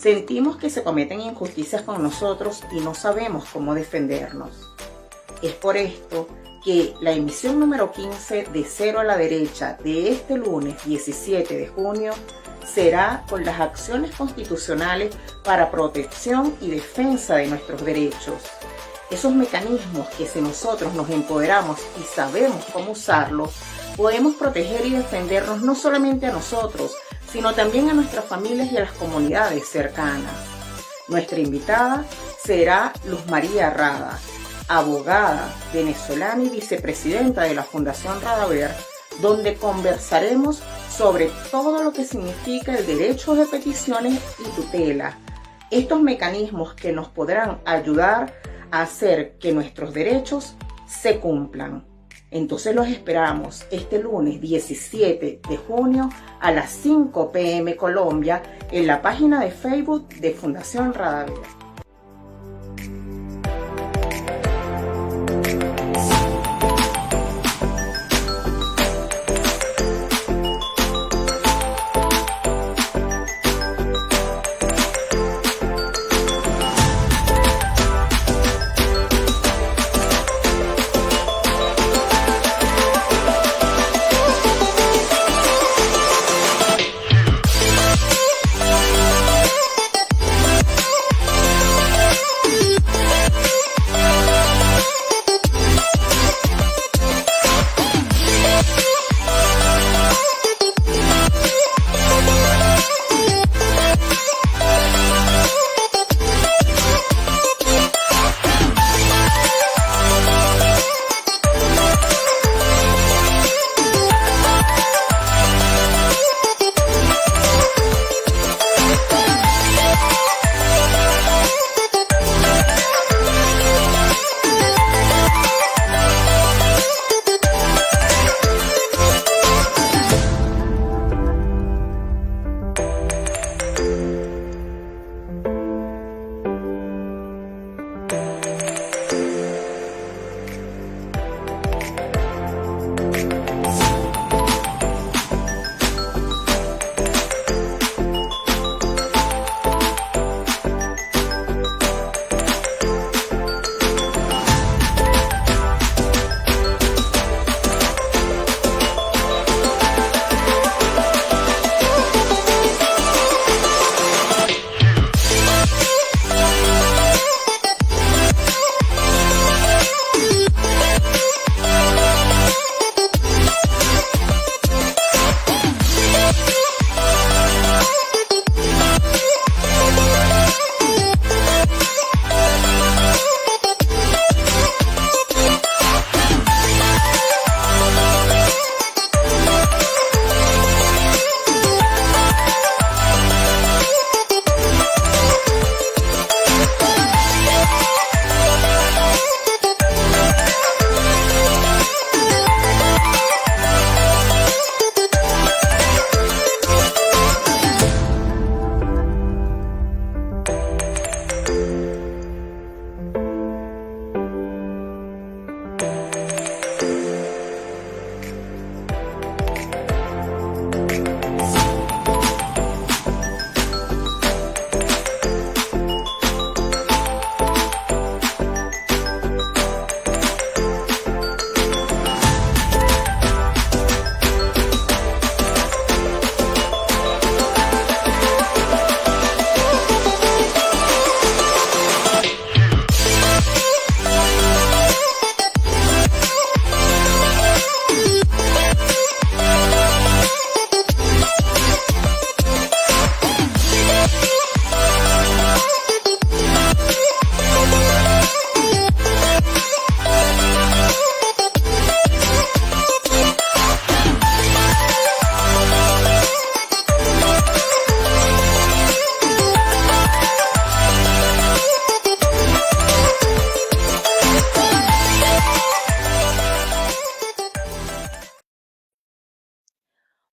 Sentimos que se cometen injusticias con nosotros y no sabemos cómo defendernos. Es por esto que la emisión número 15 de Cero a la Derecha de este lunes 17 de junio será con las acciones constitucionales para protección y defensa de nuestros derechos. Esos mecanismos que si nosotros nos empoderamos y sabemos cómo usarlos, podemos proteger y defendernos no solamente a nosotros, sino también a nuestras familias y a las comunidades cercanas. Nuestra invitada será Luz María Rada, abogada venezolana y vicepresidenta de la Fundación Radaver, donde conversaremos sobre todo lo que significa el derecho de peticiones y tutela, estos mecanismos que nos podrán ayudar a hacer que nuestros derechos se cumplan. Entonces los esperamos este lunes 17 de junio a las 5 p.m. Colombia en la página de Facebook de Fundación Radaver.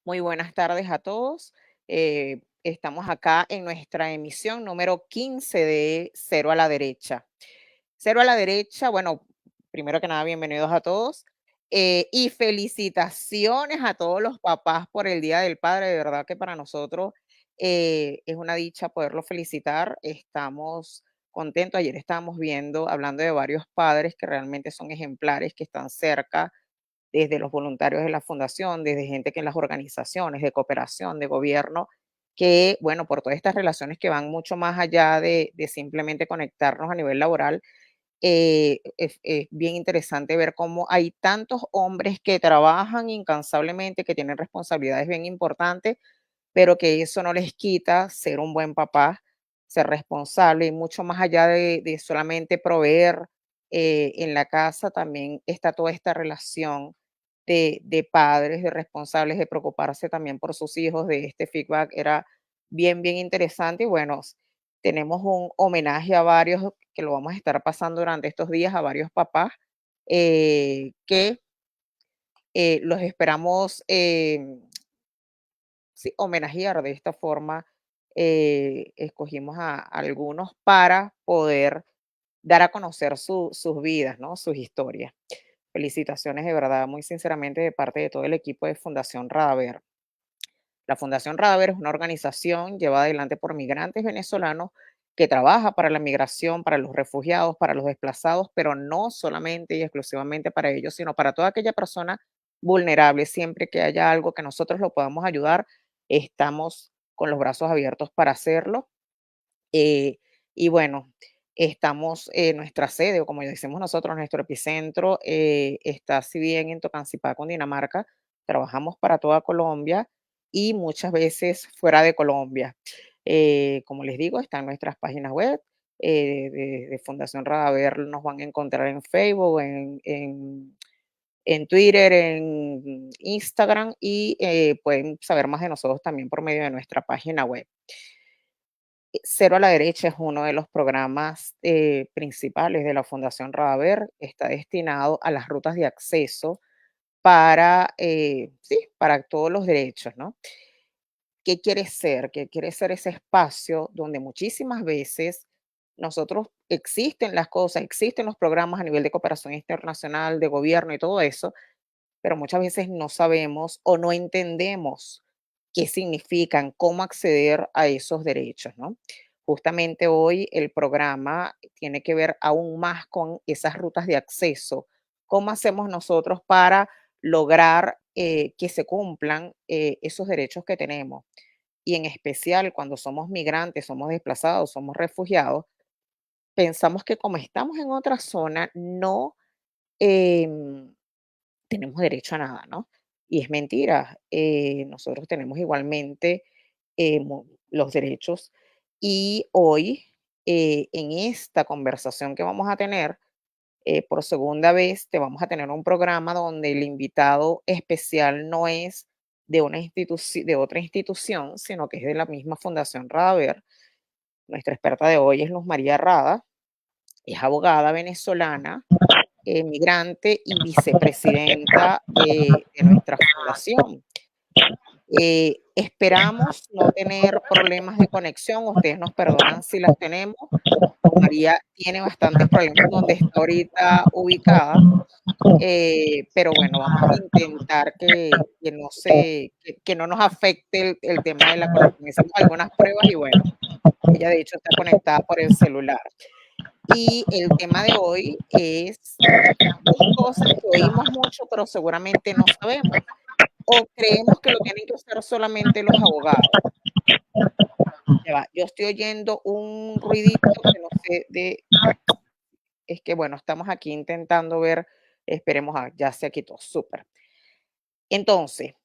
Muy buenas tardes a todos. Estamos acá en nuestra emisión número 15 de Cero a la Derecha. Cero a la Derecha, bueno, primero que nada, bienvenidos a todos. Y felicitaciones a todos los papás por el Día del Padre. De verdad que para nosotros Es una dicha poderlo felicitar. Estamos contentos. Ayer estábamos viendo, hablando de varios padres que realmente son ejemplares, que están cerca, desde los voluntarios de la fundación, desde gente que en las organizaciones de cooperación, de gobierno, que, bueno, por todas estas relaciones que van mucho más allá de simplemente conectarnos a nivel laboral, es bien interesante ver cómo hay tantos hombres que trabajan incansablemente, que tienen responsabilidades bien importantes, pero que eso no les quita ser un buen papá, ser responsable y mucho más allá de solamente proveer en la casa, también está toda esta relación de padres, de responsables, de preocuparse también por sus hijos, de este feedback era bien, bien interesante. Y bueno, tenemos un homenaje a varios que lo vamos a estar pasando durante estos días, a varios papás que los esperamos. Sí, homenajear de esta forma, escogimos a algunos para poder dar a conocer sus vidas, ¿no? Sus historias. Felicitaciones de verdad, muy sinceramente, de parte de todo el equipo de Fundación Radaver. La Fundación Radaver es una organización llevada adelante por migrantes venezolanos que trabaja para la migración, para los refugiados, para los desplazados, pero no solamente y exclusivamente para ellos, sino para toda aquella persona vulnerable. Siempre que haya algo que nosotros lo podamos ayudar, estamos con los brazos abiertos para hacerlo. Eh, y bueno, estamos en nuestra sede, o como decimos nosotros, nuestro epicentro está, si bien en Tocancipá, Cundinamarca, trabajamos para toda Colombia y muchas veces fuera de Colombia. Como les digo, están nuestras páginas web de Fundación Radaver, nos van a encontrar en Facebook, en Twitter, en Instagram y pueden saber más de nosotros también por medio de nuestra página web. Cero a la derecha es uno de los programas principales de la Fundación Radaver. Está destinado a las rutas de acceso para, sí, para todos los derechos, ¿no? ¿Qué quiere ser? ¿Qué quiere ser ese espacio donde muchísimas veces nosotros existen las cosas, existen los programas a nivel de cooperación internacional, de gobierno y todo eso, pero muchas veces no sabemos o no entendemos qué significan, cómo acceder a esos derechos, ¿no? Justamente hoy el programa tiene que ver aún más con esas rutas de acceso. ¿Cómo hacemos nosotros para lograr que se cumplan esos derechos que tenemos? Y en especial cuando somos migrantes, somos desplazados, somos refugiados, pensamos que como estamos en otra zona, no, em, tenemos derecho a nada, ¿no? Y es mentira. Nosotros tenemos igualmente los derechos y hoy, en esta conversación que vamos a tener, por segunda vez, te vamos a tener un programa donde el invitado especial no es de una de otra institución, sino que es de la misma Fundación Radaver. Nuestra experta de hoy es Luz María Rada, es abogada venezolana, migrante y vicepresidenta de nuestra fundación. Esperamos no tener problemas de conexión, ustedes nos perdonan si las tenemos. María tiene bastantes problemas donde está ahorita ubicada, pero bueno, vamos a intentar que no que no nos afecte el tema de la conexión. Hicimos algunas pruebas y bueno, ella de hecho está conectada por el celular. Y el tema de hoy es 2 cosas que oímos mucho, pero seguramente no sabemos, o creemos que lo tienen que hacer solamente los abogados. Ya va, yo estoy oyendo un ruidito que no sé de es que, bueno, estamos aquí intentando ver, esperemos, ya se quitó, súper. Entonces,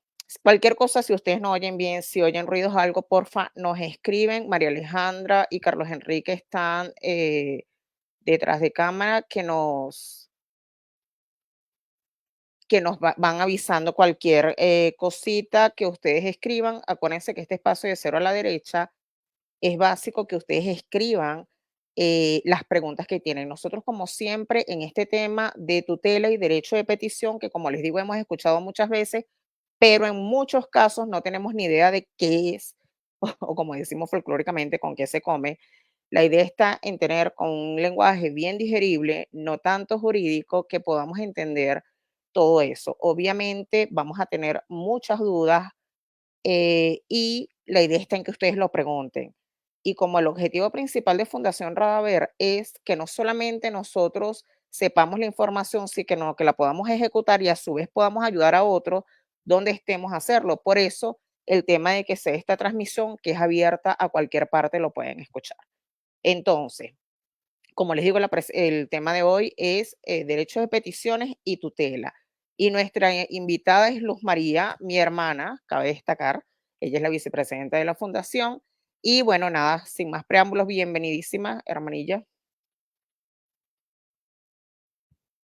cualquier cosa, si ustedes no oyen bien, si oyen ruidos o algo, porfa, nos escriben. María Alejandra y Carlos Enrique están detrás de cámara que nos van avisando cualquier cosita que ustedes escriban. Acuérdense que este espacio de cero a la derecha es básico que ustedes escriban las preguntas que tienen. Nosotros, como siempre, en este tema de tutela y derecho de petición, que como les digo, hemos escuchado muchas veces, pero en muchos casos no tenemos ni idea de qué es, o como decimos folclóricamente, con qué se come. La idea está en tener con un lenguaje bien digerible, no tanto jurídico, que podamos entender todo eso. Obviamente vamos a tener muchas dudas y la idea está en que ustedes lo pregunten. Y como el objetivo principal de Fundación Radaver es que no solamente nosotros sepamos la información, sino que la podamos ejecutar y a su vez podamos ayudar a otros donde estemos a hacerlo. Por eso el tema de que sea esta transmisión, que es abierta a cualquier parte, lo pueden escuchar. Entonces, como les digo, el tema de hoy es derechos de peticiones y tutela. Y nuestra invitada es Luz María, mi hermana, cabe destacar. Ella es la vicepresidenta de la fundación. Y bueno, nada, sin más preámbulos, bienvenidísima, hermanilla.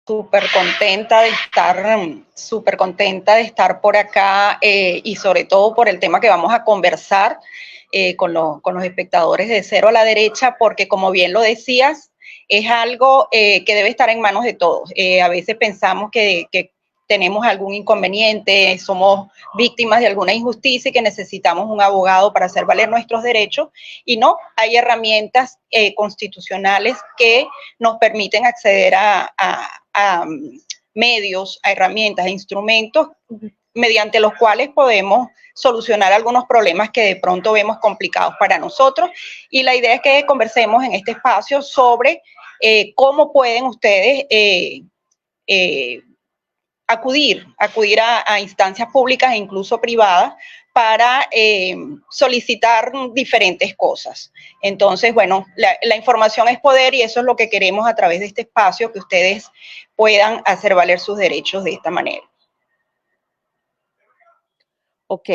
Súper contenta de estar por acá y sobre todo por el tema que vamos a conversar con los espectadores de Cero a la Derecha, porque como bien lo decías, es algo que debe estar en manos de todos. A veces pensamos que tenemos algún inconveniente, somos víctimas de alguna injusticia y que necesitamos un abogado para hacer valer nuestros derechos. Y no, hay herramientas constitucionales que nos permiten acceder a medios, a herramientas, a instrumentos mediante los cuales podemos solucionar algunos problemas que de pronto vemos complicados para nosotros. Y la idea es que conversemos en este espacio sobre cómo pueden ustedes acudir a instancias públicas e incluso privadas para solicitar diferentes cosas. Entonces, bueno, la información es poder y eso es lo que queremos a través de este espacio, que ustedes puedan hacer valer sus derechos de esta manera. Ok.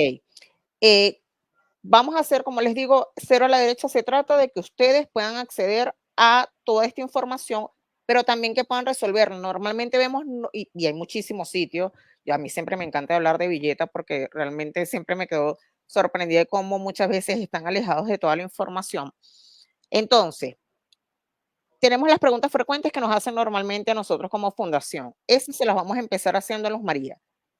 Vamos a hacer, como les digo, Cero a la Derecha se trata de que ustedes puedan acceder a toda esta información, pero también que puedan resolver. Normalmente vemos, y hay muchísimos sitios, y a mí siempre me encanta hablar de Villeta porque realmente siempre me quedo sorprendida de cómo muchas veces están alejados de toda la información. Entonces, tenemos las preguntas frecuentes que nos hacen normalmente a nosotros como fundación. Esas se las vamos a empezar haciendo a Luz María.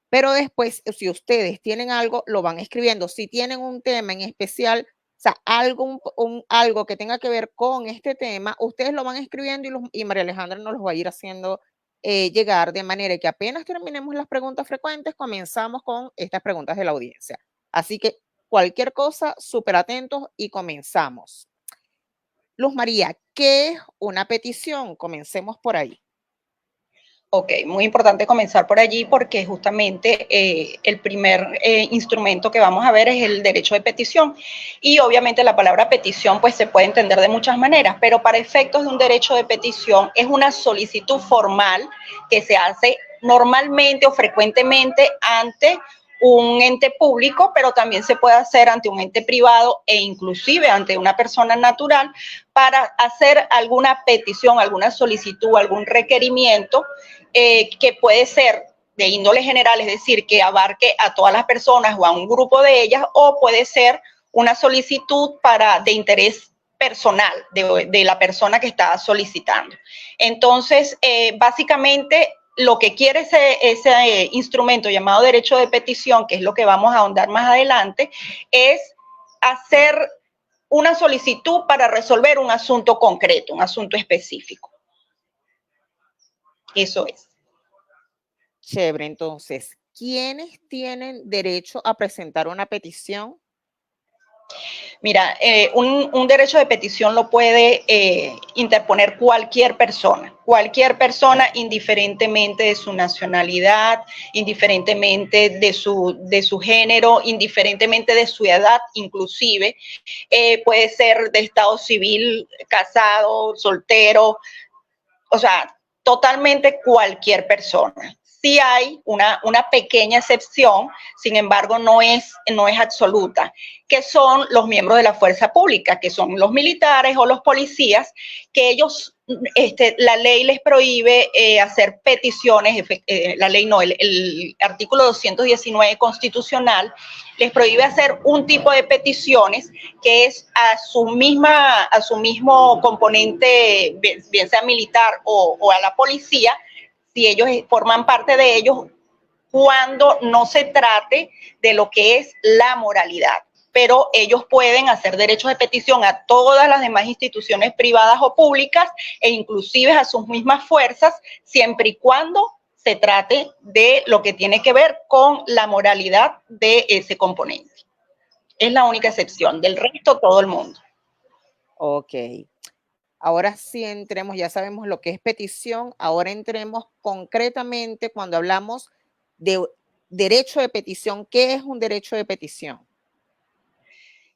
Pero después, si ustedes tienen algo, lo van escribiendo. Si tienen un tema en especial, o sea, algo que tenga que ver con este tema, ustedes lo van escribiendo y María Alejandra nos los va a ir haciendo llegar, de manera que apenas terminemos las preguntas frecuentes, comenzamos con estas preguntas de la audiencia. Así que cualquier cosa, súper atentos y comenzamos. Luz María, ¿qué es una petición? Comencemos por ahí. Ok, muy importante comenzar por allí porque justamente el primer instrumento que vamos a ver es el derecho de petición y obviamente la palabra petición pues se puede entender de muchas maneras, pero para efectos de un derecho de petición es una solicitud formal que se hace normalmente o frecuentemente ante un ente público, pero también se puede hacer ante un ente privado e inclusive ante una persona natural para hacer alguna petición, alguna solicitud, algún requerimiento que puede ser de índole general, es decir, que abarque a todas las personas o a un grupo de ellas, o puede ser una solicitud de interés personal de la persona que está solicitando. Entonces, básicamente, lo que quiere ese instrumento llamado derecho de petición, que es lo que vamos a ahondar más adelante, es hacer una solicitud para resolver un asunto concreto, un asunto específico. Eso es. Chévere, entonces, ¿quiénes tienen derecho a presentar una petición? Mira, un derecho de petición lo puede interponer cualquier persona indiferentemente de su nacionalidad, indiferentemente de su género, indiferentemente de su edad inclusive. Puede ser de estado civil, casado, soltero, o sea, totalmente cualquier persona. Sí hay una pequeña excepción, sin embargo no es absoluta, que son los miembros de la fuerza pública, que son los militares o los policías, que ellos, la ley les prohíbe hacer peticiones, la ley no, el artículo 219 constitucional les prohíbe hacer un tipo de peticiones que es a su mismo componente, bien sea militar o a la policía, si ellos forman parte de ellos, cuando no se trate de lo que es la moralidad. Pero ellos pueden hacer derechos de petición a todas las demás instituciones privadas o públicas e inclusive a sus mismas fuerzas, siempre y cuando se trate de lo que tiene que ver con la moralidad de ese componente. Es la única excepción. Del resto, todo el mundo. Ok. Ahora sí entremos, ya sabemos lo que es petición, ahora entremos concretamente cuando hablamos de derecho de petición. ¿Qué es un derecho de petición?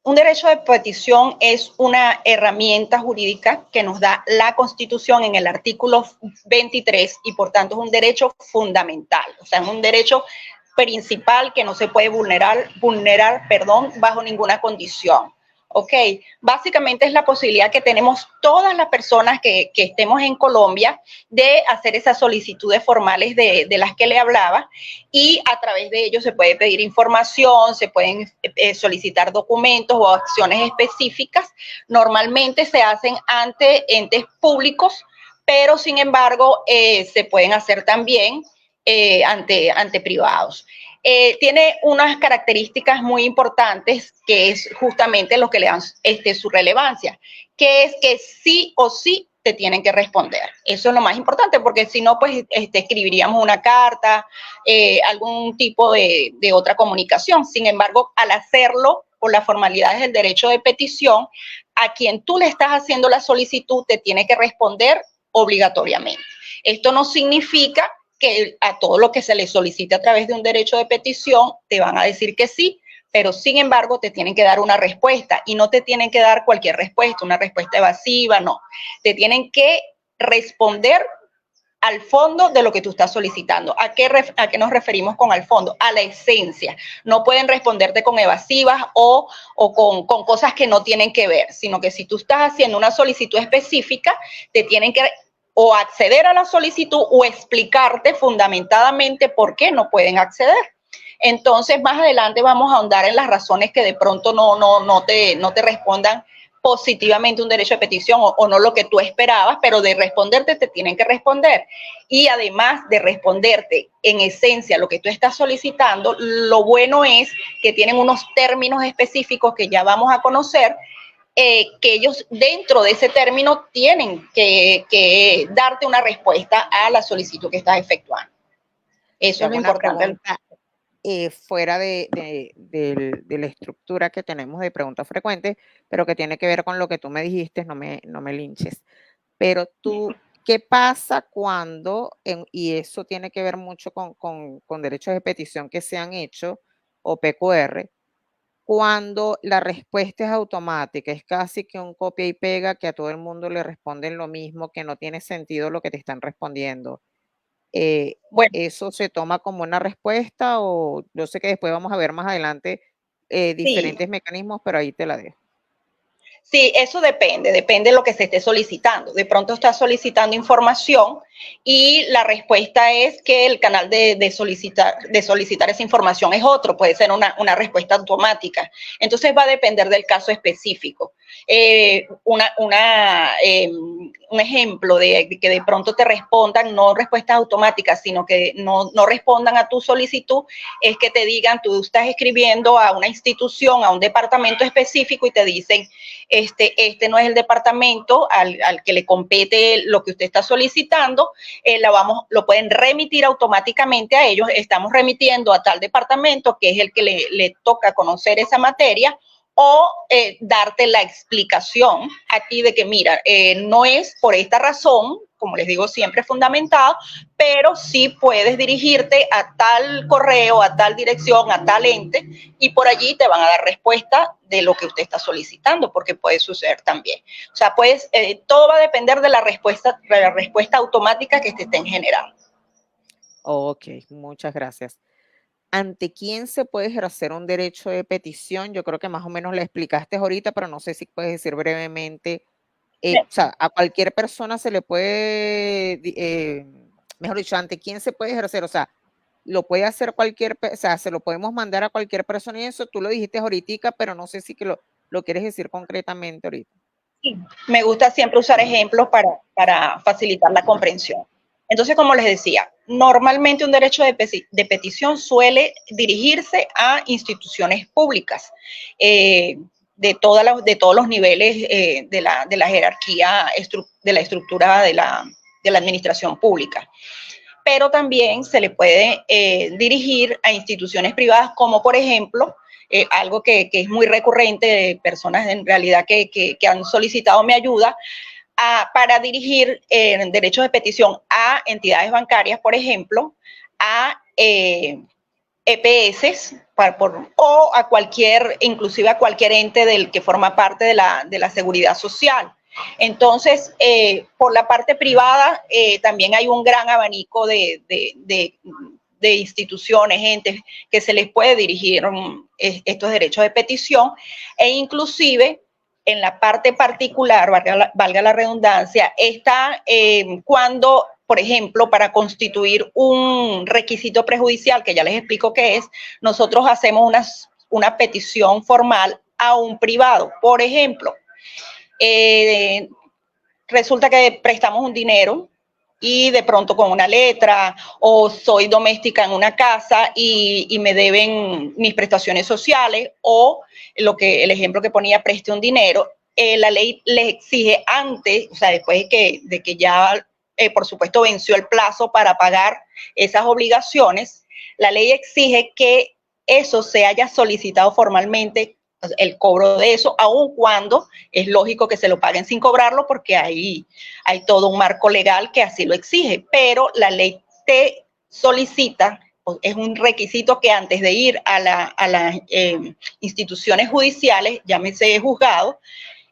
Un derecho de petición es una herramienta jurídica que nos da la Constitución en el artículo 23 y por tanto es un derecho fundamental, o sea, es un derecho principal que no se puede vulnerar, bajo ninguna condición. Ok, básicamente es la posibilidad que tenemos todas las personas que estemos en Colombia de hacer esas solicitudes formales de las que le hablaba, y a través de ello se puede pedir información, se pueden solicitar documentos o acciones específicas. Normalmente se hacen ante entes públicos, pero sin embargo se pueden hacer también ante privados. Tiene unas características muy importantes que es justamente lo que le dan su relevancia, que es que sí o sí te tienen que responder. Eso es lo más importante, porque si no, pues escribiríamos una carta, algún tipo de otra comunicación. Sin embargo, al hacerlo por las formalidades del derecho de petición, a quien tú le estás haciendo la solicitud te tiene que responder obligatoriamente. Esto no significa que a todo lo que se le solicite a través de un derecho de petición te van a decir que sí, pero sin embargo te tienen que dar una respuesta, y no te tienen que dar cualquier respuesta, una respuesta evasiva, no. Te tienen que responder al fondo de lo que tú estás solicitando. ¿A qué nos referimos con al fondo? A la esencia. No pueden responderte con evasivas o con cosas que no tienen que ver, sino que si tú estás haciendo una solicitud específica, te tienen que o acceder a la solicitud o explicarte fundamentadamente por qué no pueden acceder. Entonces, más adelante vamos a ahondar en las razones que de pronto no te respondan positivamente un derecho de petición o no lo que tú esperabas, pero de responderte te tienen que responder. Y además de responderte en esencia lo que tú estás solicitando, lo bueno es que tienen unos términos específicos que ya vamos a conocer, que ellos dentro de ese término tienen que darte una respuesta a la solicitud que estás efectuando. Eso es lo importante. Fuera de la estructura que tenemos de preguntas frecuentes, pero que tiene que ver con lo que tú me dijiste, no me linches. Pero tú, ¿qué pasa cuando, y eso tiene que ver mucho con derechos de petición que se han hecho, o PQR, cuando la respuesta es automática, es casi que un copia y pega, que a todo el mundo le responden lo mismo, que no tiene sentido lo que te están respondiendo? Bueno, ¿eso se toma como una respuesta? O yo sé que después vamos a ver más adelante diferentes mecanismos, pero ahí te la dejo. Sí, eso depende de lo que se esté solicitando. De pronto estás solicitando información y la respuesta es que el canal de solicitar esa información es otro, puede ser una respuesta automática. Entonces va a depender del caso específico. Un ejemplo de que de pronto te respondan, no respuestas automáticas, sino que no respondan a tu solicitud, es que te digan, tú estás escribiendo a una institución, a un departamento específico y te dicen, este no es el departamento al que le compete lo que usted está solicitando, lo pueden remitir automáticamente a ellos, estamos remitiendo a tal departamento que es el que le toca conocer esa materia, o darte la explicación a ti de que mira, no es por esta razón, como les digo siempre fundamentado, pero sí puedes dirigirte a tal correo, a tal dirección, a tal ente, y por allí te van a dar respuesta de lo que usted está solicitando, porque puede suceder también. O sea, pues todo va a depender de la respuesta automática que te estén generando. Ok, muchas gracias. ¿Ante quién se puede ejercer un derecho de petición? Yo creo que más o menos le explicaste ahorita, pero no sé si puedes decir brevemente. O sea, a cualquier persona se le puede, mejor dicho, ¿ante quién se puede ejercer? O sea, lo puede hacer o sea, se lo podemos mandar a cualquier persona, y eso tú lo dijiste ahorita, pero no sé si que lo quieres decir concretamente ahorita. Sí, me gusta siempre usar ejemplos para facilitar la comprensión. Entonces, como les decía, normalmente un derecho de petición suele dirigirse a instituciones públicas de todos los niveles de la jerarquía, de la estructura de la administración pública. Pero también se le puede dirigir a instituciones privadas, como por ejemplo algo que es muy recurrente de personas en realidad que han solicitado mi ayuda, para dirigir derechos de petición a entidades bancarias, por ejemplo, a EPS o a cualquier, inclusive a cualquier ente del que forma parte de la seguridad social. Entonces, por la parte privada, también hay un gran abanico de instituciones, entes que se les puede dirigir estos derechos de petición, e inclusive en la parte particular, valga la redundancia, está cuando, por ejemplo, para constituir un requisito prejudicial, que ya les explico qué es, nosotros hacemos una petición formal a un privado. Por ejemplo, resulta que prestamos un dinero y de pronto con una letra, o soy doméstica en una casa y me deben mis prestaciones sociales, o el ejemplo que ponía, preste un dinero, la ley les exige antes, o sea, después de que ya, por supuesto, venció el plazo para pagar esas obligaciones, la ley exige que eso se haya solicitado formalmente, el cobro de eso, aun cuando es lógico que se lo paguen sin cobrarlo, porque hay todo un marco legal que así lo exige, pero la ley te solicita, es un requisito que antes de ir a las instituciones judiciales, llámese juzgado,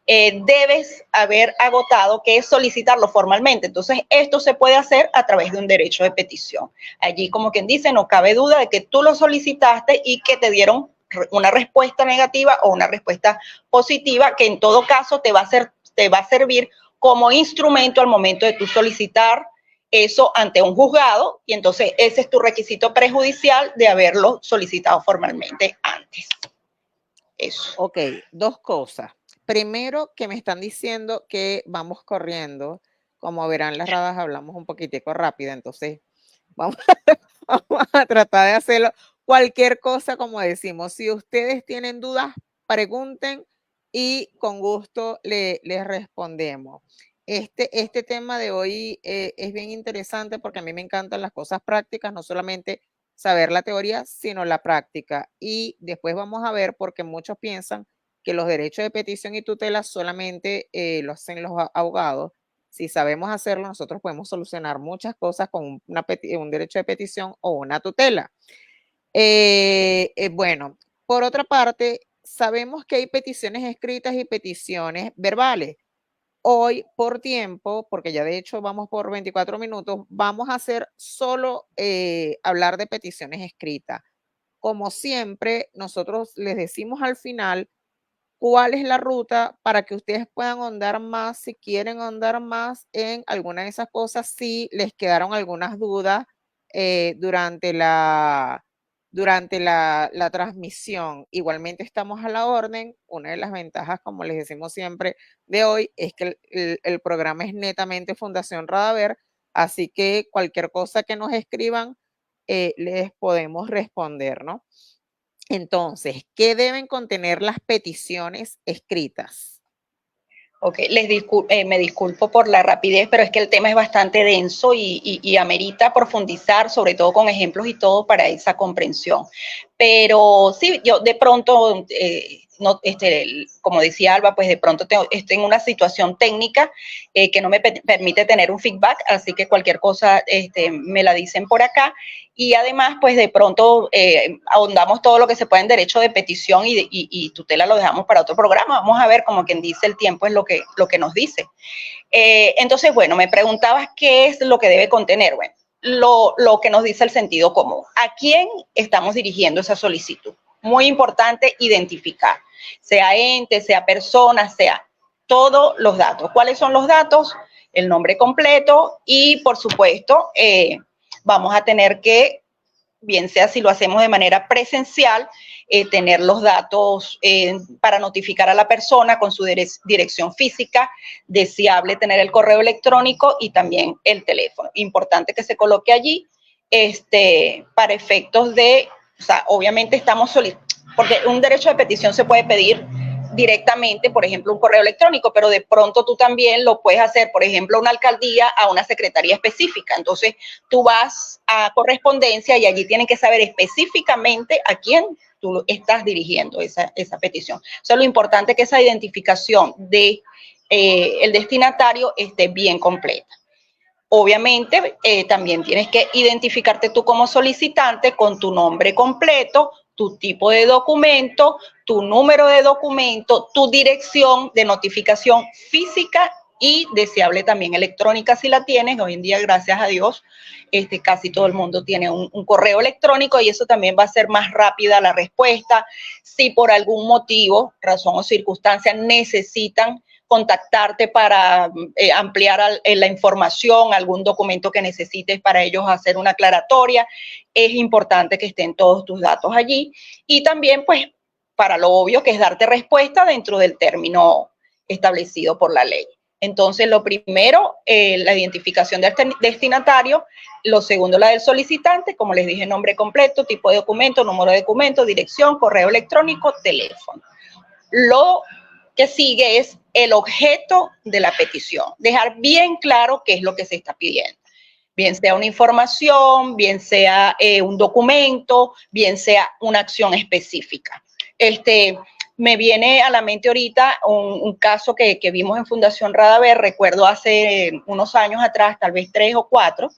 debes haber agotado, que es solicitarlo formalmente. Entonces, esto se puede hacer a través de un derecho de petición. Allí, como quien dice, no cabe duda de que tú lo solicitaste y que te dieron una respuesta negativa o una respuesta positiva, que en todo caso te va a servir como instrumento al momento de tú solicitar eso ante un juzgado, y entonces ese es tu requisito prejudicial de haberlo solicitado formalmente antes. Eso. Ok, dos cosas. Primero, que me están diciendo que vamos corriendo. Como verán, las radas hablamos un poquitico rápido, entonces vamos a tratar de hacerlo. Cualquier cosa, como decimos, si ustedes tienen dudas, pregunten y con gusto les respondemos. Este tema de hoy es bien interesante porque a mí me encantan las cosas prácticas, no solamente saber la teoría, sino la práctica. Y después vamos a ver, porque muchos piensan que los derechos de petición y tutela solamente lo hacen los abogados. Si sabemos hacerlo, nosotros podemos solucionar muchas cosas con un derecho de petición o una tutela. Bueno, por otra parte, sabemos que hay peticiones escritas y peticiones verbales. Hoy, por tiempo, porque ya de hecho vamos por 24 minutos, vamos a hacer solo hablar de peticiones escritas. Como siempre, nosotros les decimos al final cuál es la ruta para que ustedes puedan ahondar más, si quieren ahondar más en alguna de esas cosas, si les quedaron algunas dudas durante la transmisión. Igualmente estamos a la orden. Una de las ventajas, como les decimos siempre, de hoy es que el programa es netamente Fundación Radaver, así que cualquier cosa que nos escriban les podemos responder, ¿no? Entonces, ¿qué deben contener las peticiones escritas? Ok, me disculpo por la rapidez, pero es que el tema es bastante denso y amerita profundizar, sobre todo con ejemplos y todo, para esa comprensión. Pero sí, yo de pronto, no, como decía Alba, pues de pronto estoy en una situación técnica que no me permite tener un feedback, así que cualquier cosa me la dicen por acá. Y además, pues de pronto ahondamos todo lo que se puede en derecho de petición y tutela lo dejamos para otro programa. Vamos a ver, como quien dice, el tiempo es lo que nos dice. Entonces, bueno, me preguntabas qué es lo que debe contener. Bueno, lo que nos dice el sentido común. ¿A quién estamos dirigiendo esa solicitud? Muy importante identificar, sea ente, sea persona, sea todos los datos. ¿Cuáles son los datos? El nombre completo y, por supuesto, vamos a tener que, bien sea si lo hacemos de manera presencial, tener los datos para notificar a la persona con su dirección física, deseable tener el correo electrónico y también el teléfono. Importante que se coloque allí para efectos de, o sea, obviamente estamos porque un derecho de petición se puede pedir directamente, por ejemplo, un correo electrónico, pero de pronto tú también lo puedes hacer, por ejemplo, una alcaldía a una secretaría específica. Entonces, tú vas a correspondencia y allí tienen que saber específicamente a quién tú estás dirigiendo esa petición. O sea, lo importante es que esa identificación de el destinatario esté bien completa. Obviamente, también tienes que identificarte tú como solicitante con tu nombre completo, tu tipo de documento, tu número de documento, tu dirección de notificación física y deseable también electrónica si la tienes. Hoy en día, gracias a Dios, casi todo el mundo tiene un correo electrónico y eso también va a ser más rápida la respuesta. Si por algún motivo, razón o circunstancia necesitan contactarte para ampliar la información, algún documento que necesites para ellos hacer una aclaratoria, es importante que estén todos tus datos allí. Y también, pues, para lo obvio, que es darte respuesta dentro del término establecido por la ley. Entonces, lo primero, la identificación del destinatario. Lo segundo, la del solicitante, como les dije, nombre completo, tipo de documento, número de documento, dirección, correo electrónico, teléfono. Lo que sigue es el objeto de la petición. Dejar bien claro qué es lo que se está pidiendo. Bien sea una información, bien sea un documento, bien sea una acción específica. Me viene a la mente ahorita un caso que vimos en Fundación Radaver, recuerdo hace unos años atrás, tal vez 3 o 4,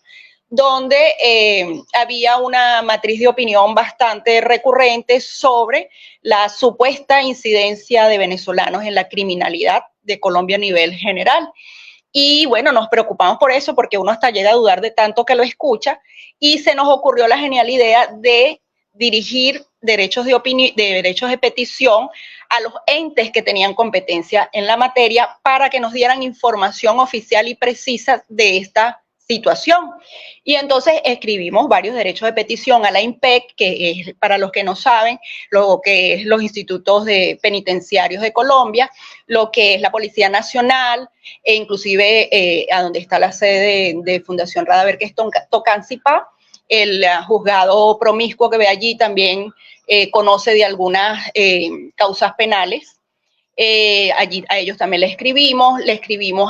donde había una matriz de opinión bastante recurrente sobre la supuesta incidencia de venezolanos en la criminalidad de Colombia a nivel general. Y bueno, nos preocupamos por eso porque uno hasta llega a dudar de tanto que lo escucha y se nos ocurrió la genial idea de dirigir derechos de petición a los entes que tenían competencia en la materia para que nos dieran información oficial y precisa de esta situación. Y entonces escribimos varios derechos de petición a la INPEC, que es, para los que no saben, lo que es los institutos penitenciarios de Colombia, lo que es la Policía Nacional, e inclusive a donde está la sede de Fundación Radaver, que es Tocancipá. El juzgado promiscuo que ve allí también conoce de algunas causas penales. Allí a ellos también le escribimos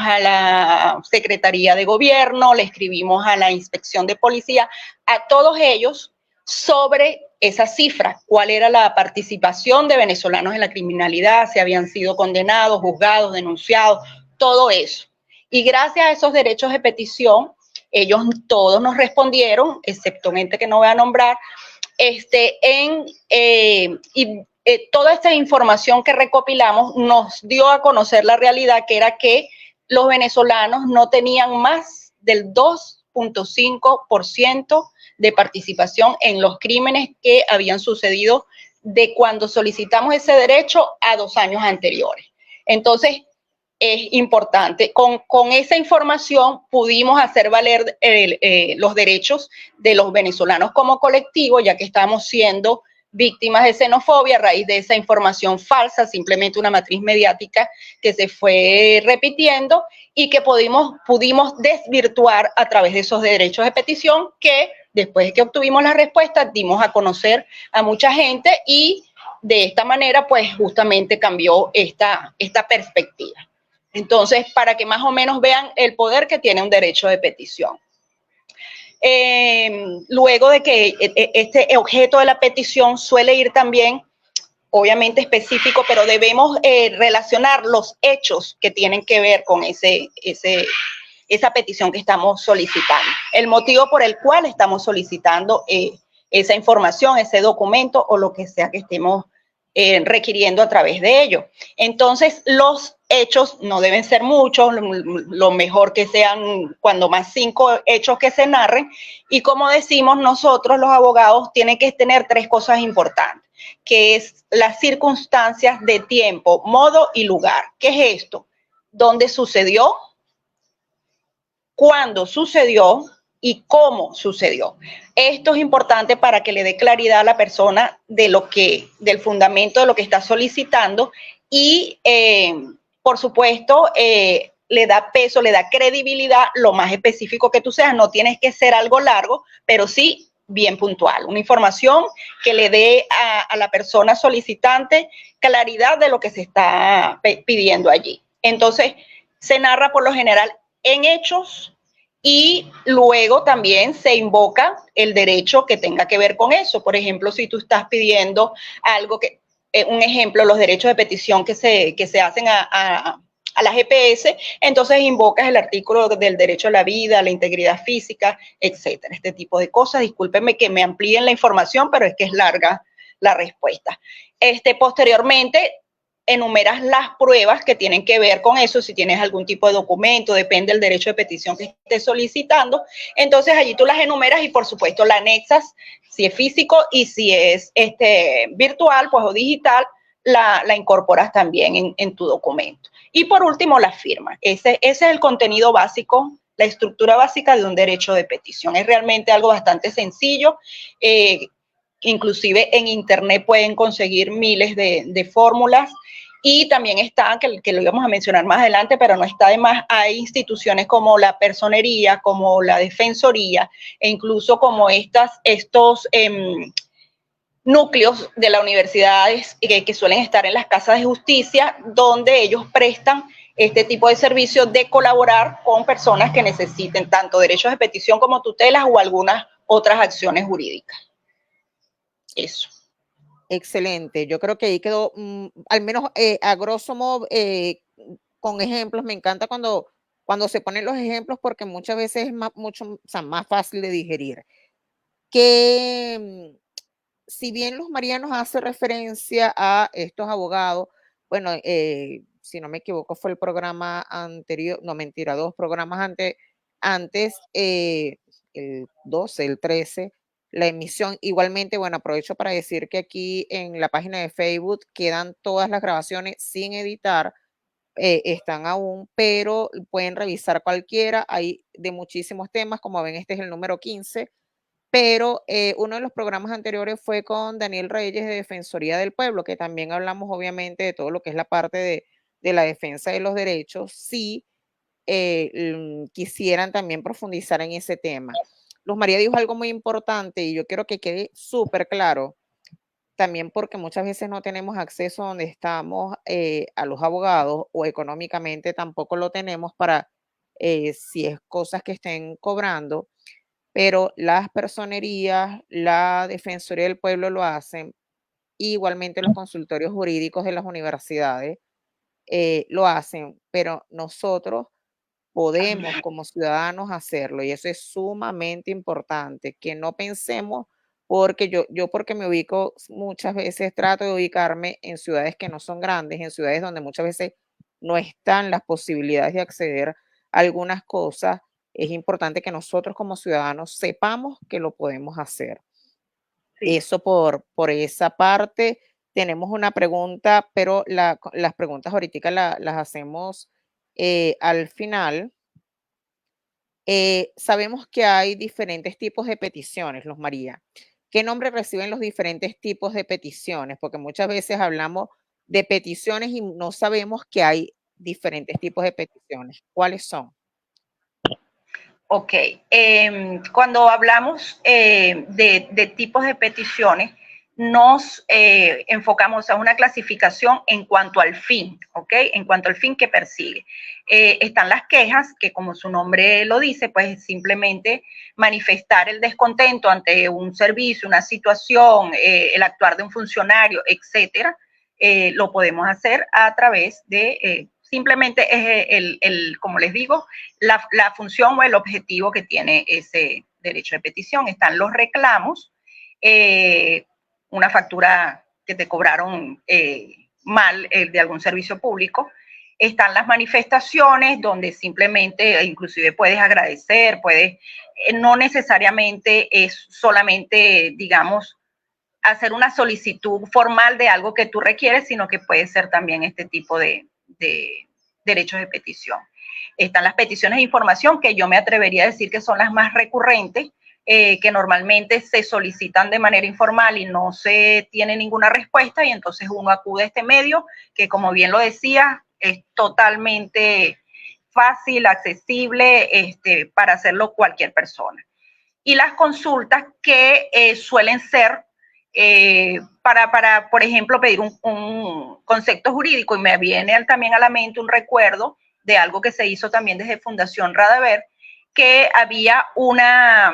a la Secretaría de Gobierno, le escribimos a la Inspección de Policía, a todos ellos sobre esa cifra, cuál era la participación de venezolanos en la criminalidad, si habían sido condenados, juzgados, denunciados, todo eso. Y gracias a esos derechos de petición, ellos todos nos respondieron, excepto un ente que no voy a nombrar, toda esta información que recopilamos nos dio a conocer la realidad, que era que los venezolanos no tenían más del 2.5% de participación en los crímenes que habían sucedido de cuando solicitamos ese derecho a 2 años anteriores. Entonces, es importante. Con esa información pudimos hacer valer los derechos de los venezolanos como colectivo, ya que estamos siendo víctimas de xenofobia a raíz de esa información falsa, simplemente una matriz mediática que se fue repitiendo y que pudimos desvirtuar a través de esos derechos de petición que después de que obtuvimos la respuesta dimos a conocer a mucha gente y de esta manera pues justamente cambió esta perspectiva. Entonces, para que más o menos vean el poder que tiene un derecho de petición. Luego de que este objeto de la petición suele ir también, obviamente específico, pero debemos relacionar los hechos que tienen que ver con esa petición que estamos solicitando. El motivo por el cual estamos solicitando esa información, ese documento o lo que sea que estemos requiriendo a través de ello. Entonces, los hechos no deben ser muchos, lo mejor que sean cuando más 5 hechos que se narren. Y como decimos nosotros los abogados, tienen que tener 3 cosas importantes, que es las circunstancias de tiempo, modo y lugar. ¿Qué es esto? ¿Dónde sucedió? ¿Cuándo sucedió? Y cómo sucedió. Esto es importante para que le dé claridad a la persona del fundamento de lo que está solicitando y, por supuesto, le da peso, le da credibilidad lo más específico que tú seas. No tienes que ser algo largo, pero sí bien puntual. Una información que le dé a la persona solicitante claridad de lo que se está pidiendo allí. Entonces, se narra por lo general en hechos, Y luego también se invoca el derecho que tenga que ver con eso. Por ejemplo, si tú estás pidiendo algo que, un ejemplo, los derechos de petición que se hacen a la GPS, entonces invocas el artículo del derecho a la vida, a la integridad física, etcétera. Este tipo de cosas. Discúlpenme que me amplíen la información, pero es que es larga la respuesta. Posteriormente, enumeras las pruebas que tienen que ver con eso, si tienes algún tipo de documento, depende del derecho de petición que estés solicitando, entonces allí tú las enumeras y por supuesto la anexas, si es físico y si es virtual, pues o digital, la incorporas también en tu documento. Y por último, la firma. Ese es el contenido básico, la estructura básica de un derecho de petición. Es realmente algo bastante sencillo. Inclusive en internet pueden conseguir miles de fórmulas. Y también está, que lo íbamos a mencionar más adelante, pero no está de más, hay instituciones como la personería, como la defensoría, e incluso como estos núcleos de las universidades que suelen estar en las casas de justicia, donde ellos prestan este tipo de servicios de colaborar con personas que necesiten tanto derechos de petición como tutelas o algunas otras acciones jurídicas. Eso. Excelente. Yo creo que ahí quedó, al menos a grosso modo, con ejemplos. Me encanta cuando se ponen los ejemplos porque muchas veces es mucho, o sea, más fácil de digerir. Que si bien Luz María nos hace referencia a estos abogados, bueno, si no me equivoco fue el programa anterior, no mentira, 2 programas antes, el 12, el 13, la emisión. Igualmente, bueno, aprovecho para decir que aquí en la página de Facebook quedan todas las grabaciones sin editar, están aún, pero pueden revisar cualquiera, hay de muchísimos temas, como ven este es el número 15, pero uno de los programas anteriores fue con Daniel Reyes de Defensoría del Pueblo, que también hablamos obviamente de todo lo que es la parte de la defensa de los derechos, si quisieran también profundizar en ese tema. Luz María dijo algo muy importante y yo quiero que quede súper claro, también porque muchas veces no tenemos acceso donde estamos a los abogados o económicamente tampoco lo tenemos para si es cosas que estén cobrando, pero las personerías, la Defensoría del Pueblo lo hacen, igualmente los consultorios jurídicos de las universidades lo hacen, pero nosotros podemos como ciudadanos hacerlo y eso es sumamente importante, que no pensemos, porque yo porque me ubico muchas veces, trato de ubicarme en ciudades que no son grandes, en ciudades donde muchas veces no están las posibilidades de acceder a algunas cosas. Es importante que nosotros como ciudadanos sepamos que lo podemos hacer. Sí. Eso por esa parte. Tenemos una pregunta, pero las preguntas ahorita las hacemos al final. Sabemos que hay diferentes tipos de peticiones, Luz María. ¿Qué nombre reciben los diferentes tipos de peticiones? Porque muchas veces hablamos de peticiones y no sabemos que hay diferentes tipos de peticiones. ¿Cuáles son? Ok, cuando hablamos de tipos de peticiones, nos enfocamos a una clasificación en cuanto al fin, ¿ok? En cuanto al fin que persigue. Están las quejas, que como su nombre lo dice, pues simplemente manifestar el descontento ante un servicio, una situación, el actuar de un funcionario, etcétera. Lo podemos hacer a través de simplemente es como les digo, la función o el objetivo que tiene ese derecho de petición. Están los reclamos, una factura que te cobraron mal de algún servicio público. Están las manifestaciones donde simplemente, inclusive puedes agradecer, no necesariamente es solamente, digamos, hacer una solicitud formal de algo que tú requieres, sino que puede ser también este tipo de derechos de petición. Están las peticiones de información, que yo me atrevería a decir que son las más recurrentes, que normalmente se solicitan de manera informal y no se tiene ninguna respuesta, y entonces uno acude a este medio, que como bien lo decía, es totalmente fácil, accesible, para hacerlo cualquier persona. Y las consultas que suelen ser para, por ejemplo, pedir un concepto jurídico, y me viene también a la mente un recuerdo de algo que se hizo también desde Fundación Radaver, que había una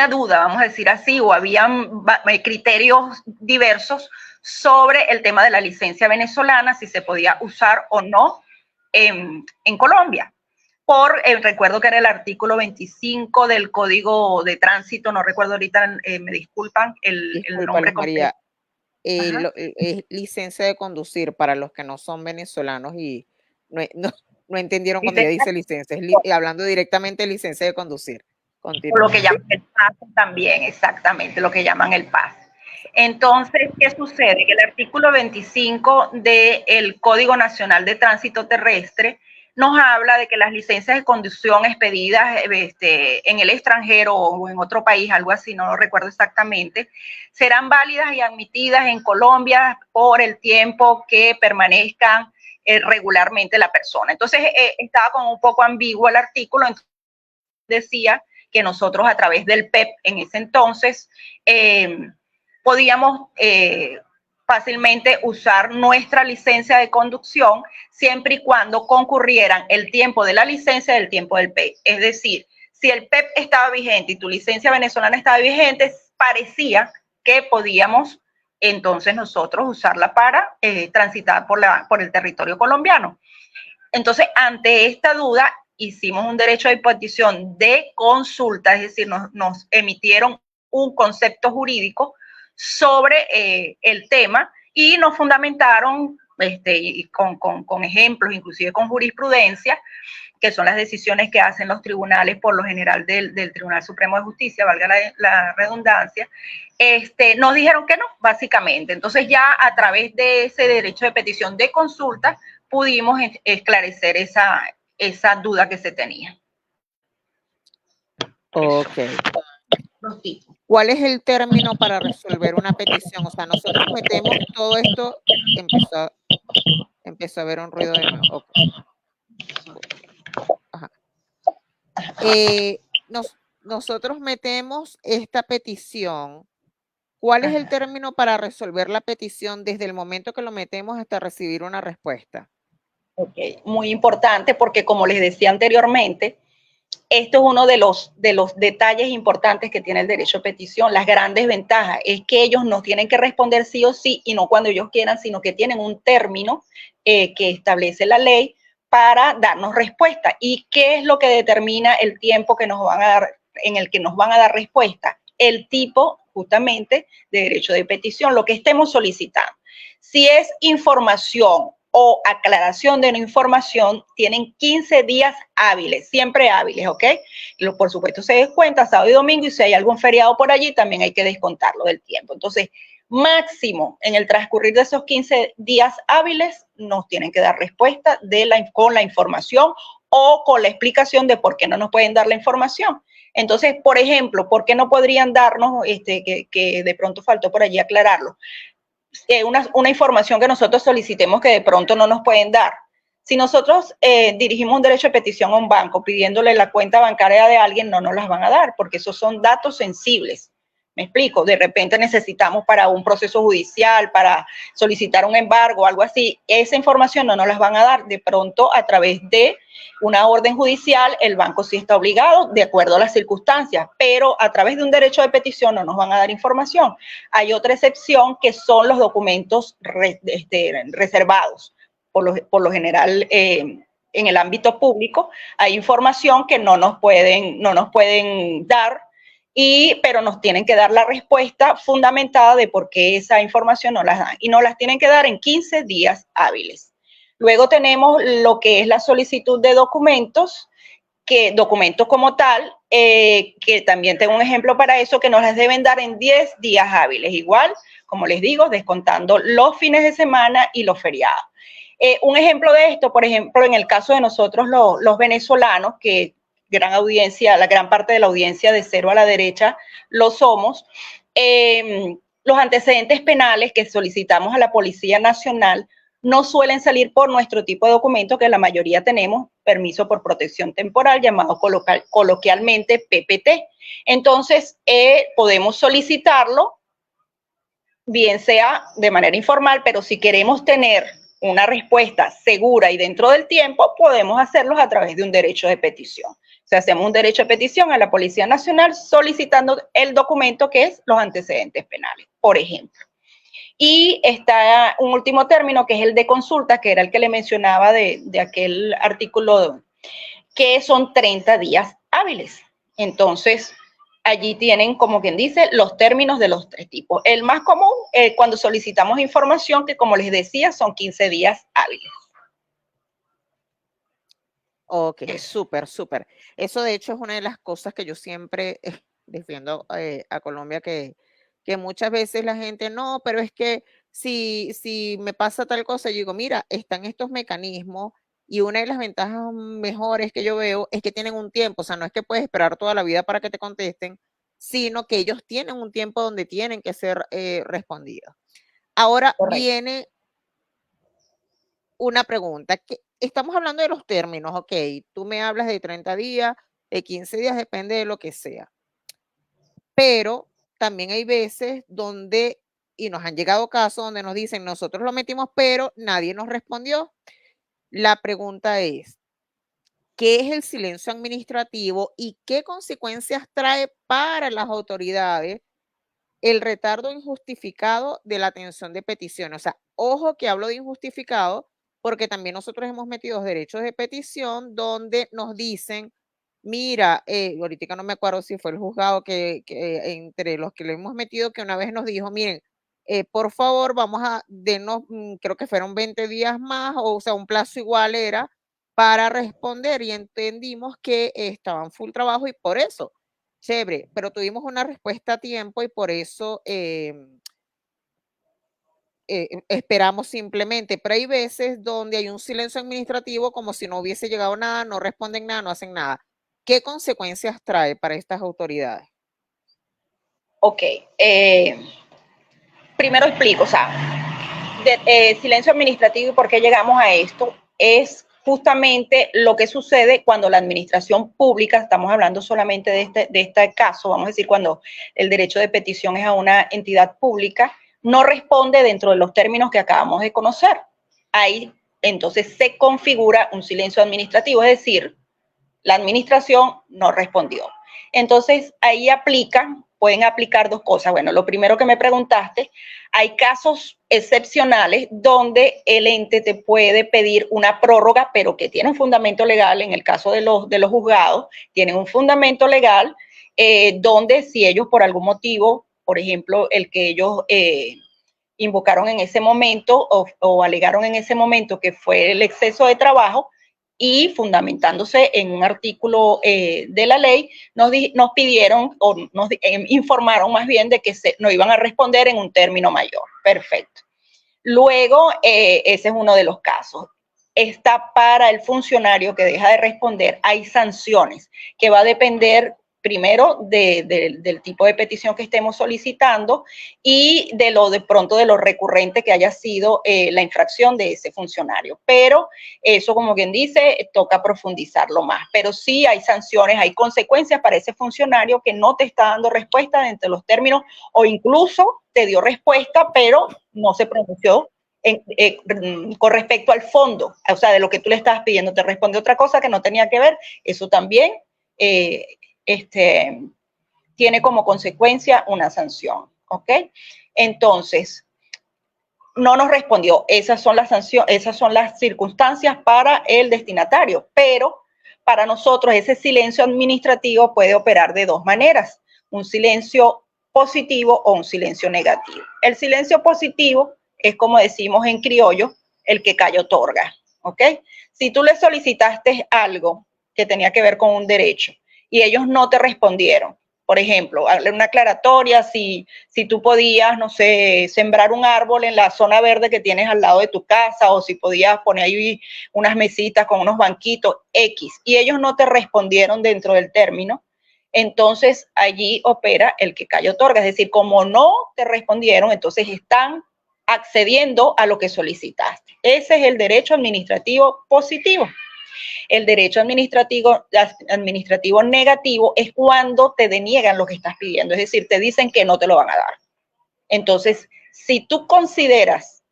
duda, vamos a decir así, o habían criterios diversos sobre el tema de la licencia venezolana, si se podía usar o no en Colombia. Recuerdo que era el artículo 25 del Código de Tránsito, no recuerdo ahorita, me disculpan el nombre completo. Licencia de conducir para los que no son venezolanos y no entendieron cuando ella dice licencia, hablando directamente de licencia de conducir. Continúa. Lo que llaman el PAS también, exactamente, lo que llaman el PAS. Entonces, ¿qué sucede? Que el artículo 25 del Código Nacional de Tránsito Terrestre nos habla de que las licencias de conducción expedidas en el extranjero o en otro país, algo así, no lo recuerdo exactamente, serán válidas y admitidas en Colombia por el tiempo que permanezcan regularmente la persona. Entonces, estaba como un poco ambiguo el artículo, entonces decía que nosotros a través del PEP en ese entonces podíamos fácilmente usar nuestra licencia de conducción siempre y cuando concurrieran el tiempo de la licencia y el tiempo del PEP. Es decir, si el PEP estaba vigente y tu licencia venezolana estaba vigente, parecía que podíamos entonces nosotros usarla para transitar por el territorio colombiano. Entonces, ante esta duda, hicimos un derecho de petición de consulta, es decir, nos emitieron un concepto jurídico sobre el tema y nos fundamentaron con ejemplos, inclusive con jurisprudencia, que son las decisiones que hacen los tribunales, por lo general del Tribunal Supremo de Justicia, valga la redundancia, nos dijeron que no, básicamente. Entonces ya a través de ese derecho de petición de consulta pudimos esclarecer esa duda que se tenía. Ok. ¿Cuál es el término para resolver una petición? O sea, nosotros metemos todo esto, empezó a haber un ruido de nuevo. Okay. Ajá. Nosotros metemos esta petición. ¿Cuál es el término para resolver la petición desde el momento que lo metemos hasta recibir una respuesta? Ok, muy importante porque como les decía anteriormente, esto es uno de los detalles importantes que tiene el derecho de petición. Las grandes ventajas es que ellos no tienen que responder sí o sí y no cuando ellos quieran, sino que tienen un término que establece la ley para darnos respuesta. ¿Y qué es lo que determina el tiempo que nos van a dar, en el que nos van a dar respuesta? El tipo justamente de derecho de petición, lo que estemos solicitando. Si es información o aclaración de una información, tienen 15 días hábiles, siempre hábiles, ¿ok? Por supuesto se descuenta sábado y domingo y si hay algún feriado por allí también hay que descontarlo del tiempo. Entonces, máximo en el transcurrir de esos 15 días hábiles nos tienen que dar respuesta con la información o con la explicación de por qué no nos pueden dar la información. Entonces, por ejemplo, ¿por qué no podrían darnos, que de pronto faltó por allí aclararlo? Una información que nosotros solicitemos que de pronto no nos pueden dar. Si nosotros dirigimos un derecho de petición a un banco pidiéndole la cuenta bancaria de alguien, no nos las van a dar porque esos son datos sensibles. ¿Me explico? De repente necesitamos para un proceso judicial, para solicitar un embargo, algo así. Esa información no nos las van a dar. De pronto, a través de una orden judicial, el banco sí está obligado, de acuerdo a las circunstancias, pero a través de un derecho de petición no nos van a dar información. Hay otra excepción que son los documentos reservados. Por lo general, en el ámbito público, hay información que no nos pueden dar, pero nos tienen que dar la respuesta fundamentada de por qué esa información no las dan. Y nos las tienen que dar en 15 días hábiles. Luego tenemos lo que es la solicitud de documentos, documentos como tal, que también tengo un ejemplo para eso, que nos las deben dar en 10 días hábiles. Igual, como les digo, descontando los fines de semana y los feriados. Un ejemplo de esto, por ejemplo, en el caso de nosotros los venezolanos, que gran audiencia, la gran parte de la audiencia de Cero a la Derecha lo somos, los antecedentes penales que solicitamos a la Policía Nacional no suelen salir por nuestro tipo de documento, que la mayoría tenemos permiso por protección temporal, llamado coloquialmente PPT. Entonces, podemos solicitarlo, bien sea de manera informal, pero si queremos tener una respuesta segura y dentro del tiempo, podemos hacerlos a través de un derecho de petición. O sea, hacemos un derecho de petición a la Policía Nacional solicitando el documento que es los antecedentes penales, por ejemplo. Y está un último término que es el de consulta, que era el que le mencionaba de aquel artículo, que son 30 días hábiles. Entonces, allí tienen, como quien dice, los términos de los 3 tipos. El más común, cuando solicitamos información, que como les decía, son 15 días hábiles. Ok, súper, súper. Eso de hecho es una de las cosas que yo siempre defiendo a Colombia, que muchas veces la gente, no, pero es que si me pasa tal cosa, yo digo, mira, están estos mecanismos y una de las ventajas mejores que yo veo es que tienen un tiempo, o sea, no es que puedes esperar toda la vida para que te contesten, sino que ellos tienen un tiempo donde tienen que ser respondidos. Ahora Correcto. viene una pregunta, que estamos hablando de los términos, ok, tú me hablas de 30 días, de 15 días, depende de lo que sea, pero también hay veces donde, y nos han llegado casos donde nos dicen, nosotros lo metimos, pero nadie nos respondió. La pregunta es, ¿qué es el silencio administrativo y qué consecuencias trae para las autoridades el retardo injustificado de la atención de peticiones? O sea, ojo que hablo de injustificado porque también nosotros hemos metido derechos de petición donde nos dicen, mira, ahorita no me acuerdo si fue el juzgado que entre los que le hemos metido, que una vez nos dijo, miren, por favor, vamos a denos, creo que fueron 20 días más, o sea, un plazo igual era para responder, y entendimos que estaban full trabajo y por eso, chévere, pero tuvimos una respuesta a tiempo y por eso esperamos simplemente, pero hay veces donde hay un silencio administrativo como si no hubiese llegado nada, no responden nada, no hacen nada. ¿Qué consecuencias trae para estas autoridades? Ok, primero explico, o sea, silencio administrativo y por qué llegamos a esto, es justamente lo que sucede cuando la administración pública, estamos hablando solamente de este caso, vamos a decir, cuando el derecho de petición es a una entidad pública, no responde dentro de los términos que acabamos de conocer. Ahí entonces se configura un silencio administrativo, es decir, la administración no respondió. Entonces ahí pueden aplicar 2 cosas. Bueno, lo primero que me preguntaste, hay casos excepcionales donde el ente te puede pedir una prórroga, pero que tiene un fundamento legal. En el caso de los juzgados, tienen un fundamento legal donde si ellos por algún motivo, por ejemplo, el que ellos invocaron en ese momento o alegaron en ese momento que fue el exceso de trabajo, y fundamentándose en un artículo de la ley, nos pidieron o nos informaron más bien de que no iban a responder en un término mayor. Perfecto. Luego, ese es uno de los casos. Está para el funcionario que deja de responder, hay sanciones que va a depender primero del tipo de petición que estemos solicitando y de pronto de lo recurrente que haya sido la infracción de ese funcionario. Pero eso, como quien dice, toca profundizarlo más. Pero sí hay sanciones, hay consecuencias para ese funcionario que no te está dando respuesta dentro de los términos o incluso te dio respuesta, pero no se pronunció con respecto al fondo, o sea, de lo que tú le estabas pidiendo, te respondió otra cosa que no tenía que ver. Eso también tiene como consecuencia una sanción, ¿ok? Entonces, no nos respondió. Esas son las sanciones, esas son las circunstancias para el destinatario, pero para nosotros ese silencio administrativo puede operar de 2 maneras, un silencio positivo o un silencio negativo. El silencio positivo es, como decimos en criollo, el que calla otorga, ¿ok? Si tú le solicitaste algo que tenía que ver con un derecho y ellos no te respondieron, por ejemplo, una aclaratoria, si tú podías, no sé, sembrar un árbol en la zona verde que tienes al lado de tu casa, o si podías poner ahí unas mesitas con unos banquitos X, y ellos no te respondieron dentro del término, entonces allí opera el que calla otorga. Es decir, como no te respondieron, entonces están accediendo a lo que solicitaste. Ese es el derecho administrativo positivo. El derecho administrativo negativo es cuando te deniegan lo que estás pidiendo, es decir, te dicen que no te lo van a dar. Entonces, si tú consideras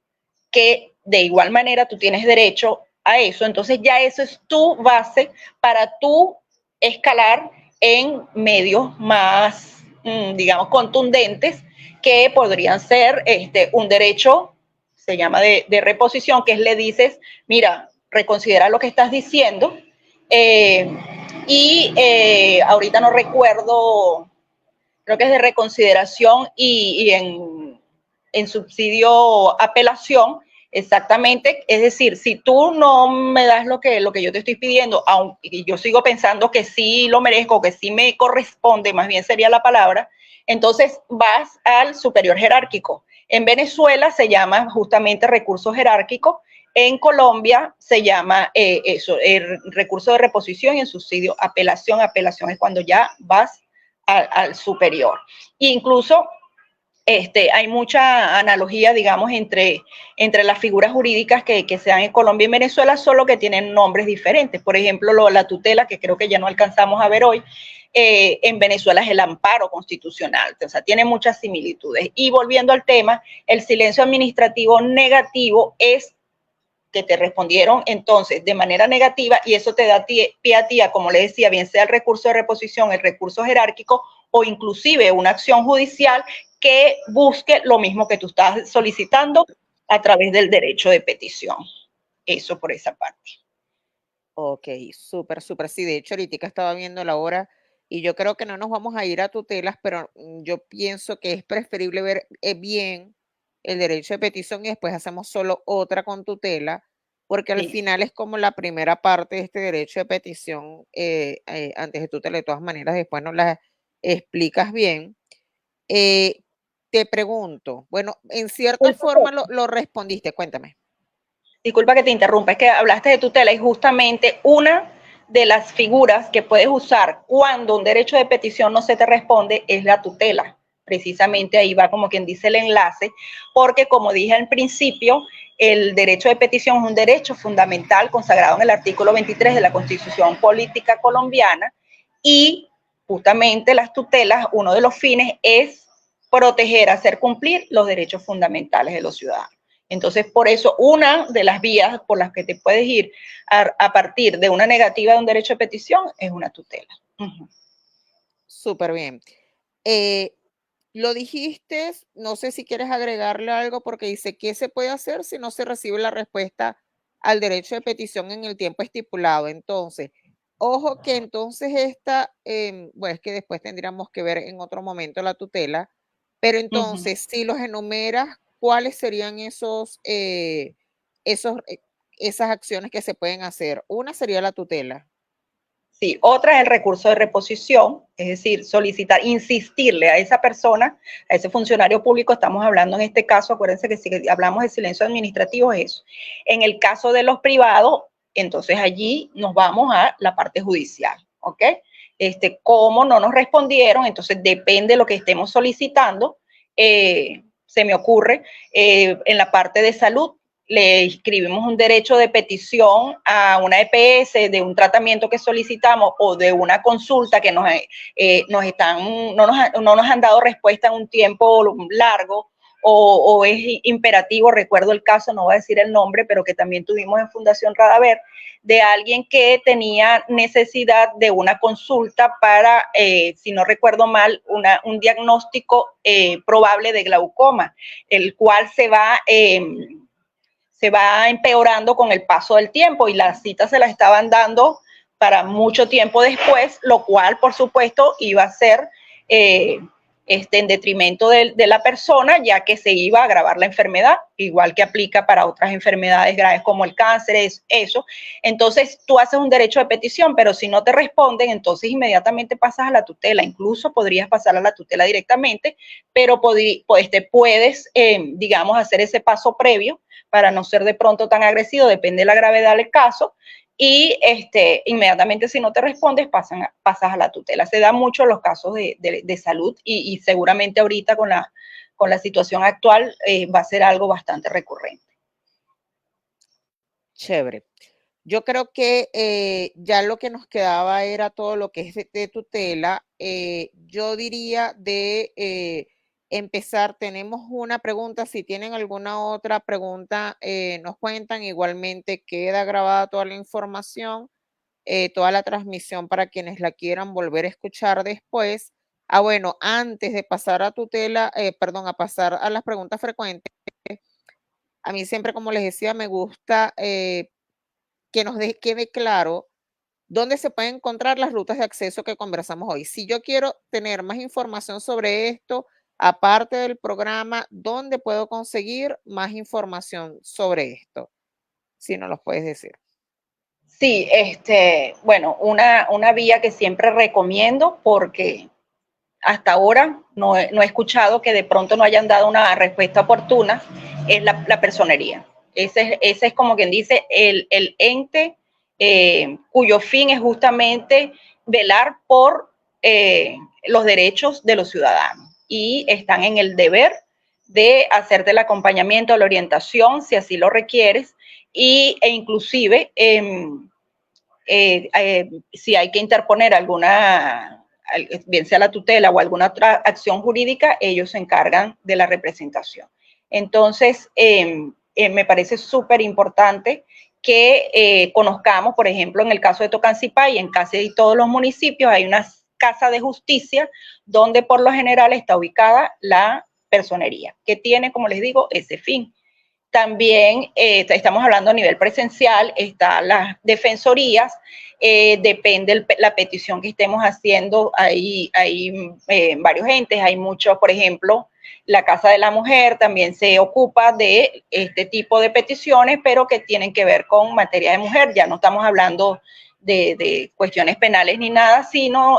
que de igual manera tú tienes derecho a eso. Entonces ya eso es tu base para tú escalar en medios más, digamos, contundentes, que podrían ser un derecho, se llama de reposición, que es le dices, mira, reconsidera lo que estás diciendo, ahorita no recuerdo, creo que es de reconsideración y en subsidio apelación, exactamente. Es decir, si tú no me das lo que yo te estoy pidiendo, aunque yo sigo pensando que sí lo merezco, que sí me corresponde, más bien sería la palabra, entonces vas al superior jerárquico. En Venezuela se llama justamente recurso jerárquico. En Colombia se llama el recurso de reposición, y en subsidio apelación. Apelación es cuando ya vas al superior. Incluso hay mucha analogía, digamos, entre las figuras jurídicas que se dan en Colombia y en Venezuela, solo que tienen nombres diferentes. Por ejemplo, la tutela, que creo que ya no alcanzamos a ver hoy, en Venezuela es el amparo constitucional, o sea, tiene muchas similitudes. Y volviendo al tema, el silencio administrativo negativo es que te respondieron entonces de manera negativa, y eso te da pie a ti, como le decía, bien sea el recurso de reposición, el recurso jerárquico o inclusive una acción judicial que busque lo mismo que tú estás solicitando a través del derecho de petición. Eso por esa parte. Ok, súper, súper. Sí, de hecho, ahorita estaba viendo la hora y yo creo que no nos vamos a ir a tutelas, pero yo pienso que es preferible ver bien el derecho de petición y después hacemos solo otra con tutela, porque al Sí. final es como la primera parte de este derecho de petición antes de tutela. De todas maneras, después nos la explicas bien. Te pregunto, bueno, en cierta forma lo respondiste, cuéntame. Disculpa que te interrumpa, es que hablaste de tutela y justamente una de las figuras que puedes usar cuando un derecho de petición no se te responde es la tutela. Precisamente ahí va como quien dice el enlace, porque como dije al principio, el derecho de petición es un derecho fundamental consagrado en el artículo 23 de la Constitución Política Colombiana, y justamente las tutelas, uno de los fines es proteger, hacer cumplir los derechos fundamentales de los ciudadanos. Entonces, por eso, una de las vías por las que te puedes ir a partir de una negativa de un derecho de petición es una tutela. Súper bien. Lo dijiste, no sé si quieres agregarle algo, porque dice, ¿qué se puede hacer si no se recibe la respuesta al derecho de petición en el tiempo estipulado? Entonces, ojo que entonces bueno, es que después tendríamos que ver en otro momento la tutela, pero entonces, si los enumeras, ¿cuáles serían esas acciones que se pueden hacer? Una sería la tutela. Sí, otra es el recurso de reposición, es decir, solicitar, insistirle a esa persona, a ese funcionario público. Estamos hablando en este caso, acuérdense que si hablamos de silencio administrativo es eso. En el caso de los privados, entonces allí nos vamos a la parte judicial, ¿ok? Como no nos respondieron, entonces depende de lo que estemos solicitando. Se me ocurre, en la parte de salud, le escribimos un derecho de petición a una EPS de un tratamiento que solicitamos o de una consulta que no nos han dado respuesta en un tiempo largo, o es imperativo. Recuerdo el caso, no voy a decir el nombre, pero que también tuvimos en Fundación Radaver, de alguien que tenía necesidad de una consulta para, si no recuerdo mal, un diagnóstico probable de glaucoma, el cual se va empeorando con el paso del tiempo, y las citas se las estaban dando para mucho tiempo después, lo cual, por supuesto, iba a ser en detrimento de la persona, ya que se iba a agravar la enfermedad, igual que aplica para otras enfermedades graves como el cáncer, eso. Entonces, tú haces un derecho de petición, pero si no te responden, entonces inmediatamente pasas a la tutela. Incluso podrías pasar a la tutela directamente, pero puedes, digamos, hacer ese paso previo para no ser de pronto tan agresivo, depende de la gravedad del caso, y inmediatamente, si no te respondes, pasas a la tutela. Se da mucho en los casos de salud, y seguramente ahorita con la situación actual va a ser algo bastante recurrente. Chévere. Yo creo que ya lo que nos quedaba era todo lo que es de tutela. Yo diría empezar, tenemos una pregunta. Si tienen alguna otra pregunta, nos cuentan. Igualmente queda grabada toda la información, toda la transmisión para quienes la quieran volver a escuchar después. Bueno, antes de pasar a tutela, perdón, a pasar a las preguntas frecuentes, a mí siempre, como les decía, me gusta que nos quede claro dónde se pueden encontrar las rutas de acceso que conversamos hoy. Si yo quiero tener más información sobre esto, aparte del programa, ¿dónde puedo conseguir más información sobre esto? Si no los puedes decir. Sí, bueno, una vía que siempre recomiendo, porque hasta ahora no he escuchado que de pronto no hayan dado una respuesta oportuna, es la personería. Ese es como quien dice el ente cuyo fin es justamente velar por los derechos de los ciudadanos, y están en el deber de hacerte el acompañamiento, la orientación, si así lo requieres, e inclusive si hay que interponer alguna, bien sea la tutela o alguna otra acción jurídica, ellos se encargan de la representación. Entonces, me parece súper importante que conozcamos, por ejemplo, en el caso de Tocancipá y en casi todos los municipios hay una casa de justicia donde por lo general está ubicada la personería, que tiene, como les digo, ese fin. También estamos hablando a nivel presencial, están las defensorías, depende la petición que estemos haciendo, hay varios entes, hay muchos, por ejemplo, la Casa de la Mujer también se ocupa de este tipo de peticiones, pero que tienen que ver con materia de mujer. Ya no estamos hablando de cuestiones penales ni nada, sino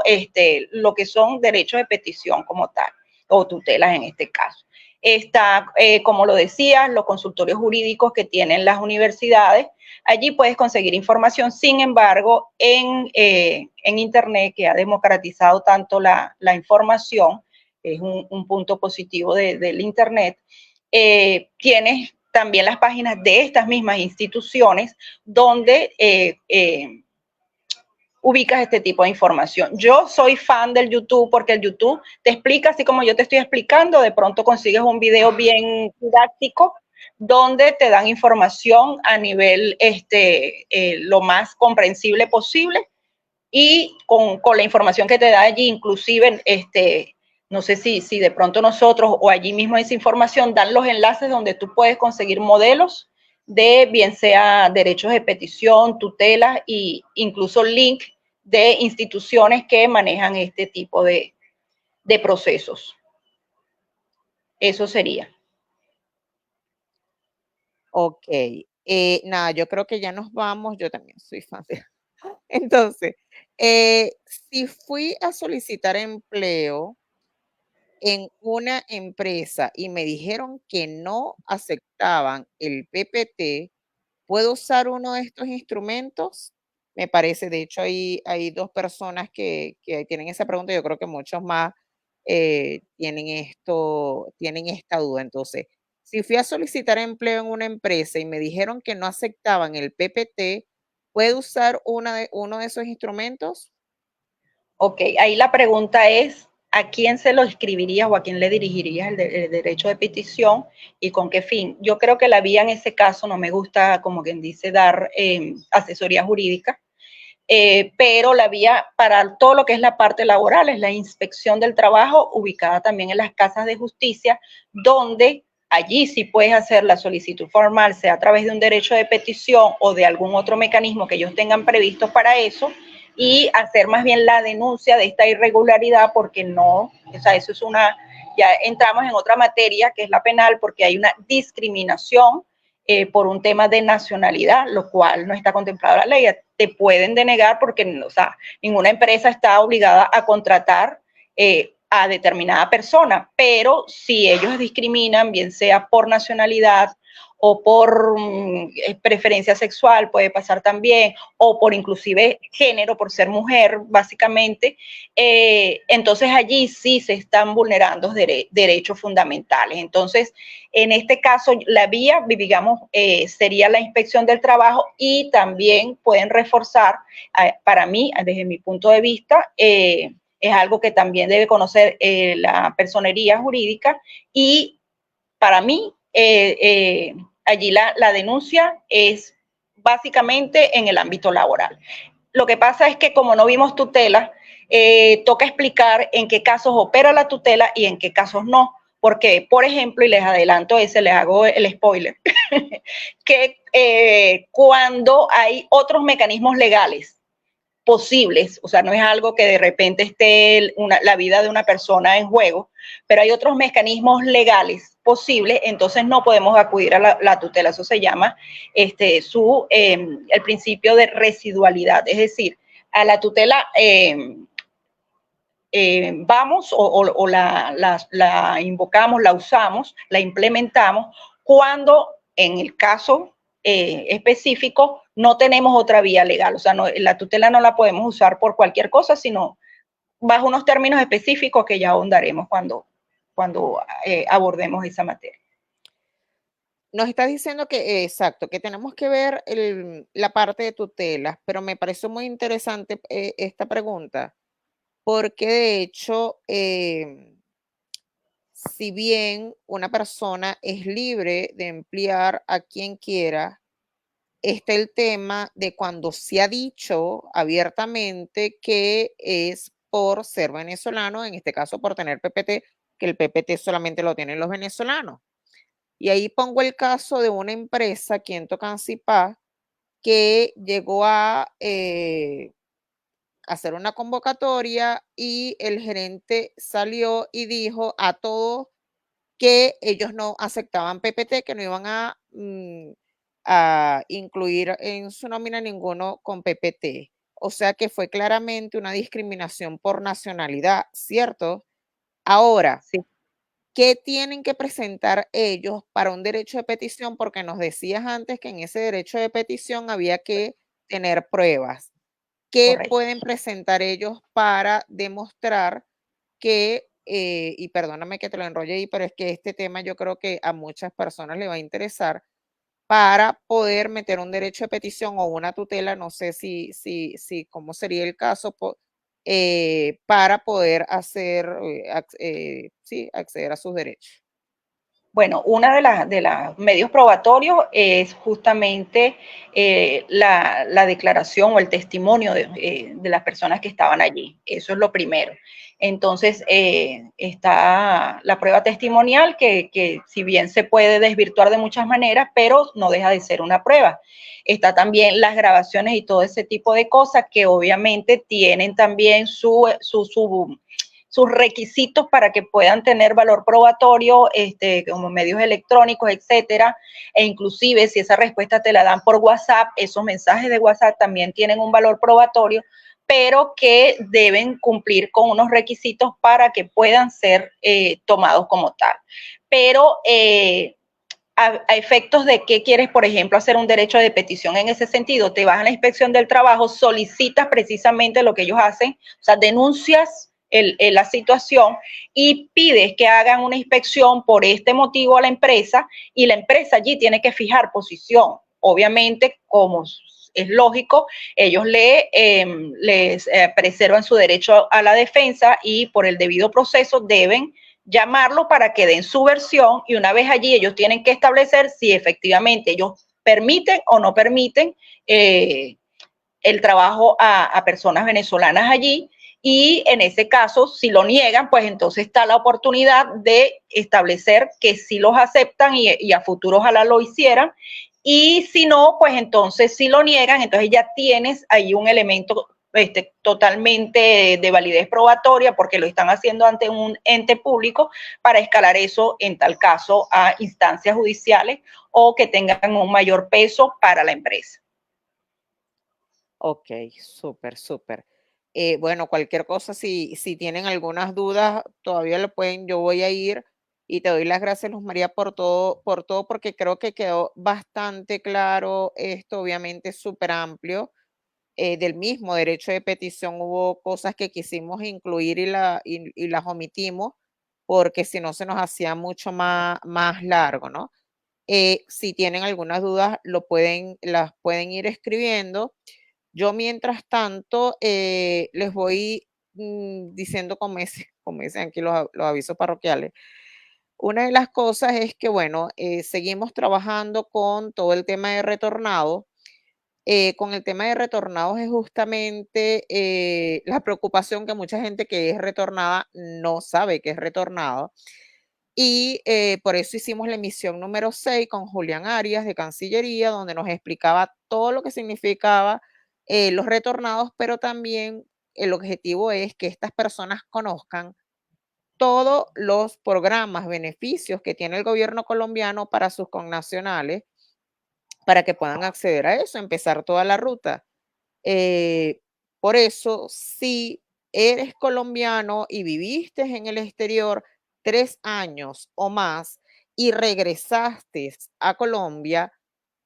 lo que son derechos de petición como tal, o tutelas en este caso. Está, como lo decía, los consultorios jurídicos que tienen las universidades. Allí puedes conseguir información. Sin embargo, en Internet, que ha democratizado tanto la información, es un punto positivo del Internet, tienes también las páginas de estas mismas instituciones donde ubicas este tipo de información. Yo soy fan del YouTube porque el YouTube te explica, así como yo te estoy explicando, de pronto consigues un video bien didáctico donde te dan información a nivel lo más comprensible posible, y con la información que te da allí, inclusive, no sé si de pronto nosotros o allí mismo esa información dan los enlaces donde tú puedes conseguir modelos de bien sea derechos de petición, tutelas e incluso link de instituciones que manejan este tipo de procesos. Eso sería. Ok. Nada, yo creo que ya nos vamos. Yo también soy fan de... Entonces, si fui a solicitar empleo en una empresa y me dijeron que no aceptaban el PPT, ¿puedo usar uno de estos instrumentos? Me parece, de hecho, hay dos personas que tienen esa pregunta. Yo creo que muchos más tienen esta duda. Entonces, si fui a solicitar empleo en una empresa y me dijeron que no aceptaban el PPT, ¿puedo usar uno de esos instrumentos? Ok, ahí la pregunta es, ¿a quién se lo escribirías o a quién le dirigirías el derecho de petición y con qué fin? Yo creo que la vía en ese caso, no me gusta, como quien dice, dar asesoría jurídica, pero la vía para todo lo que es la parte laboral es la inspección del trabajo, ubicada también en las casas de justicia, donde allí sí puedes hacer la solicitud formal, sea a través de un derecho de petición o de algún otro mecanismo que ellos tengan previsto para eso, y hacer más bien la denuncia de esta irregularidad, porque no, o sea, eso es ya entramos en otra materia que es la penal, porque hay una discriminación por un tema de nacionalidad, lo cual no está contemplado en la ley. Te pueden denegar porque, o sea, ninguna empresa está obligada a contratar a determinada persona, pero si ellos discriminan, bien sea por nacionalidad o por preferencia sexual, puede pasar también, o por inclusive género, por ser mujer, básicamente, entonces allí sí se están vulnerando derechos fundamentales. Entonces, en este caso, la vía, digamos, sería la inspección del trabajo, y también pueden reforzar, para mí, desde mi punto de vista, es algo que también debe conocer la personería jurídica y para mí allí la denuncia es básicamente en el ámbito laboral. Lo que pasa es que como no vimos tutela, toca explicar en qué casos opera la tutela y en qué casos no. Porque, por ejemplo, y les adelanto ese, les hago el spoiler, que cuando hay otros mecanismos legales posibles, o sea, no es algo que de repente esté la vida de una persona en juego, pero hay otros mecanismos legales posibles, entonces no podemos acudir a la tutela. Eso se llama el principio de residualidad, es decir, a la tutela vamos o la invocamos, la usamos, la implementamos cuando en el caso específico no tenemos otra vía legal. O sea, no, la tutela no la podemos usar por cualquier cosa, sino bajo unos términos específicos que ya ahondaremos cuando abordemos esa materia. Nos está diciendo que, exacto, que tenemos que ver la parte de tutelas, pero me pareció muy interesante esta pregunta, porque de hecho, si bien una persona es libre de emplear a quien quiera, está el tema de cuando se ha dicho abiertamente que es por ser venezolano, en este caso por tener PPT, que el PPT solamente lo tienen los venezolanos. Y ahí pongo el caso de una empresa aquí en Tocancipá que llegó a hacer una convocatoria y el gerente salió y dijo a todos que ellos no aceptaban PPT, que no iban a incluir en su nómina ninguno con PPT. O sea que fue claramente una discriminación por nacionalidad, ¿cierto? Ahora, Sí. ¿qué tienen que presentar ellos para un derecho de petición? Porque nos decías antes que en ese derecho de petición había que tener pruebas. ¿Qué Correcto. pueden presentar ellos para demostrar que, y perdóname que te lo enrolle ahí, pero es que este tema yo creo que a muchas personas le va a interesar, para poder meter un derecho de petición o una tutela, no sé si cómo sería el caso, para poder hacer, sí, acceder a sus derechos. Bueno, una de los medios probatorios es justamente la declaración o el testimonio de las personas que estaban allí. Eso es lo primero. Entonces, está la prueba testimonial que si bien se puede desvirtuar de muchas maneras, pero no deja de ser una prueba. Está también las grabaciones y todo ese tipo de cosas que obviamente tienen también sus requisitos para que puedan tener valor probatorio, como medios electrónicos, etcétera, e inclusive si esa respuesta te la dan por WhatsApp, esos mensajes de WhatsApp también tienen un valor probatorio, pero que deben cumplir con unos requisitos para que puedan ser tomados como tal. Pero a efectos de qué quieres, por ejemplo, hacer un derecho de petición en ese sentido, te vas a la inspección del trabajo, solicitas precisamente lo que ellos hacen, o sea, denuncias la situación y pides que hagan una inspección por este motivo a la empresa y la empresa allí tiene que fijar posición. Obviamente, como es lógico, ellos les preservan su derecho a la defensa y por el debido proceso deben llamarlo para que den su versión y una vez allí ellos tienen que establecer si efectivamente ellos permiten o no permiten el trabajo a personas venezolanas allí y en ese caso, si lo niegan, pues entonces está la oportunidad de establecer que sí los aceptan y a futuro ojalá lo hicieran. Y si no, pues entonces si lo niegan, entonces ya tienes ahí un elemento totalmente de validez probatoria porque lo están haciendo ante un ente público para escalar eso en tal caso a instancias judiciales o que tengan un mayor peso para la empresa. Ok, súper, súper. Bueno, cualquier cosa, si tienen algunas dudas, todavía lo pueden, yo voy a ir y te doy las gracias, Luz María, por todo, porque creo que quedó bastante claro esto, obviamente súper amplio. Del mismo derecho de petición hubo cosas que quisimos incluir y las omitimos, porque si no se nos hacía mucho más largo, ¿no? Si tienen algunas dudas, las pueden ir escribiendo. Yo, mientras tanto, les voy diciendo como dicen aquí los avisos parroquiales. Una de las cosas es que, bueno, seguimos trabajando con todo el tema de retornado. Con el tema de retornados es justamente la preocupación que mucha gente que es retornada no sabe que es retornado. Y por eso hicimos la emisión número 6 con Julián Arias de Cancillería, donde nos explicaba todo lo que significaba los retornados, pero también el objetivo es que estas personas conozcan todos los programas, beneficios que tiene el gobierno colombiano para sus connacionales, para que puedan acceder a eso, empezar toda la ruta. Por eso, si eres colombiano y viviste en el exterior 3 años o más y regresaste a Colombia,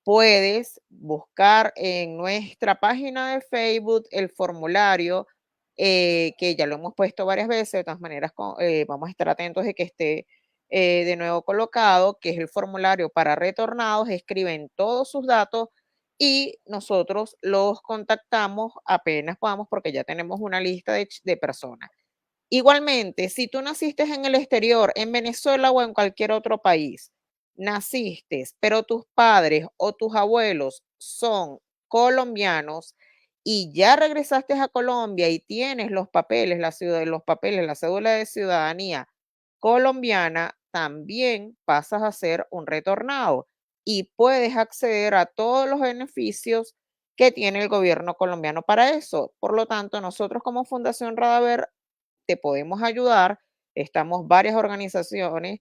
puedes buscar en nuestra página de Facebook el formulario, que ya lo hemos puesto varias veces. De todas maneras, vamos a estar atentos de que esté de nuevo colocado, que es el formulario para retornados. Escriben todos sus datos y nosotros los contactamos apenas podamos, porque ya tenemos una lista de personas. Igualmente, si tú naciste en el exterior, en Venezuela o en cualquier otro país, naciste, pero tus padres o tus abuelos son colombianos y ya regresaste a Colombia y tienes los papeles, la cédula de ciudadanía colombiana, también pasas a ser un retornado y puedes acceder a todos los beneficios que tiene el gobierno colombiano para eso. Por lo tanto, nosotros como Fundación Radaver te podemos ayudar. Estamos varias organizaciones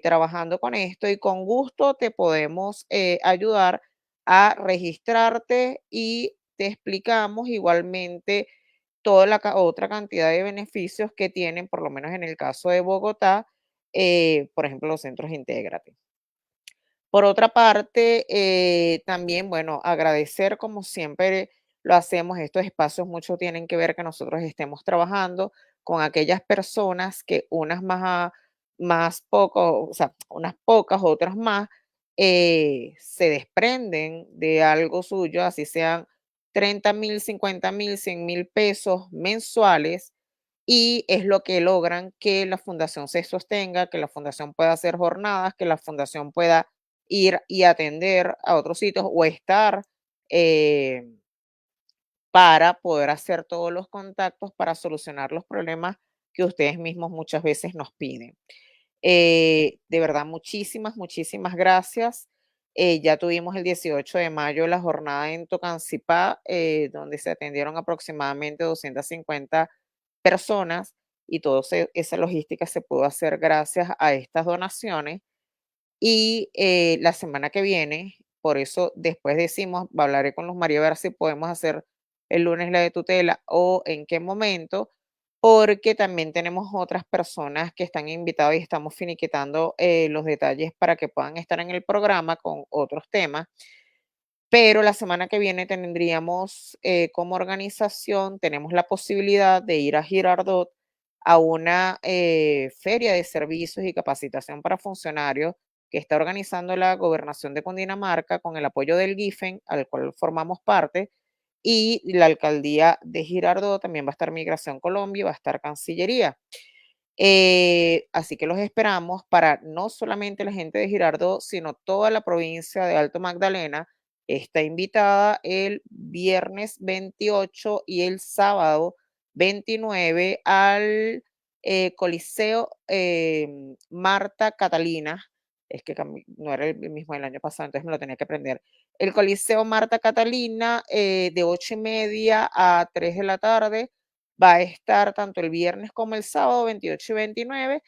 trabajando con esto y con gusto te podemos ayudar a registrarte y te explicamos igualmente toda la otra cantidad de beneficios que tienen, por lo menos en el caso de Bogotá, por ejemplo, los centros Intégrate. Por otra parte, también, bueno, agradecer como siempre lo hacemos, estos espacios mucho tienen que ver que nosotros estemos trabajando con aquellas personas que unas más poco, o sea, unas pocas, otras más, se desprenden de algo suyo, así sean 30,000, 50,000, 100,000 pesos mensuales, y es lo que logran que la fundación se sostenga, que la fundación pueda hacer jornadas, que la fundación pueda ir y atender a otros sitios o estar eh, para poder hacer todos los contactos para solucionar los problemas que ustedes mismos muchas veces nos piden. De verdad, muchísimas, muchísimas gracias. Ya tuvimos el 18 de mayo la jornada en Tocancipá, donde se atendieron aproximadamente 250 personas y toda esa logística se pudo hacer gracias a estas donaciones. Y la semana que viene, por eso después decimos, hablaré con los María a ver si podemos hacer el lunes la de tutela o en qué momento, porque también tenemos otras personas que están invitadas y estamos finiquitando los detalles para que puedan estar en el programa con otros temas. Pero la semana que viene tendríamos como organización, tenemos la posibilidad de ir a Girardot a una feria de servicios y capacitación para funcionarios que está organizando la Gobernación de Cundinamarca con el apoyo del GIFEN, al cual formamos parte, y la alcaldía de Girardot. También va a estar Migración Colombia, va a estar Cancillería. Así que los esperamos para no solamente la gente de Girardot, sino toda la provincia de Alto Magdalena. Está invitada el viernes 28 y el sábado 29 al Coliseo Marta Catalina. Es que no era el mismo del año pasado, entonces me lo tenía que aprender. El Coliseo Marta Catalina, de 8:30 a 3 de la tarde. Va a estar tanto el viernes como el sábado 28 y 29,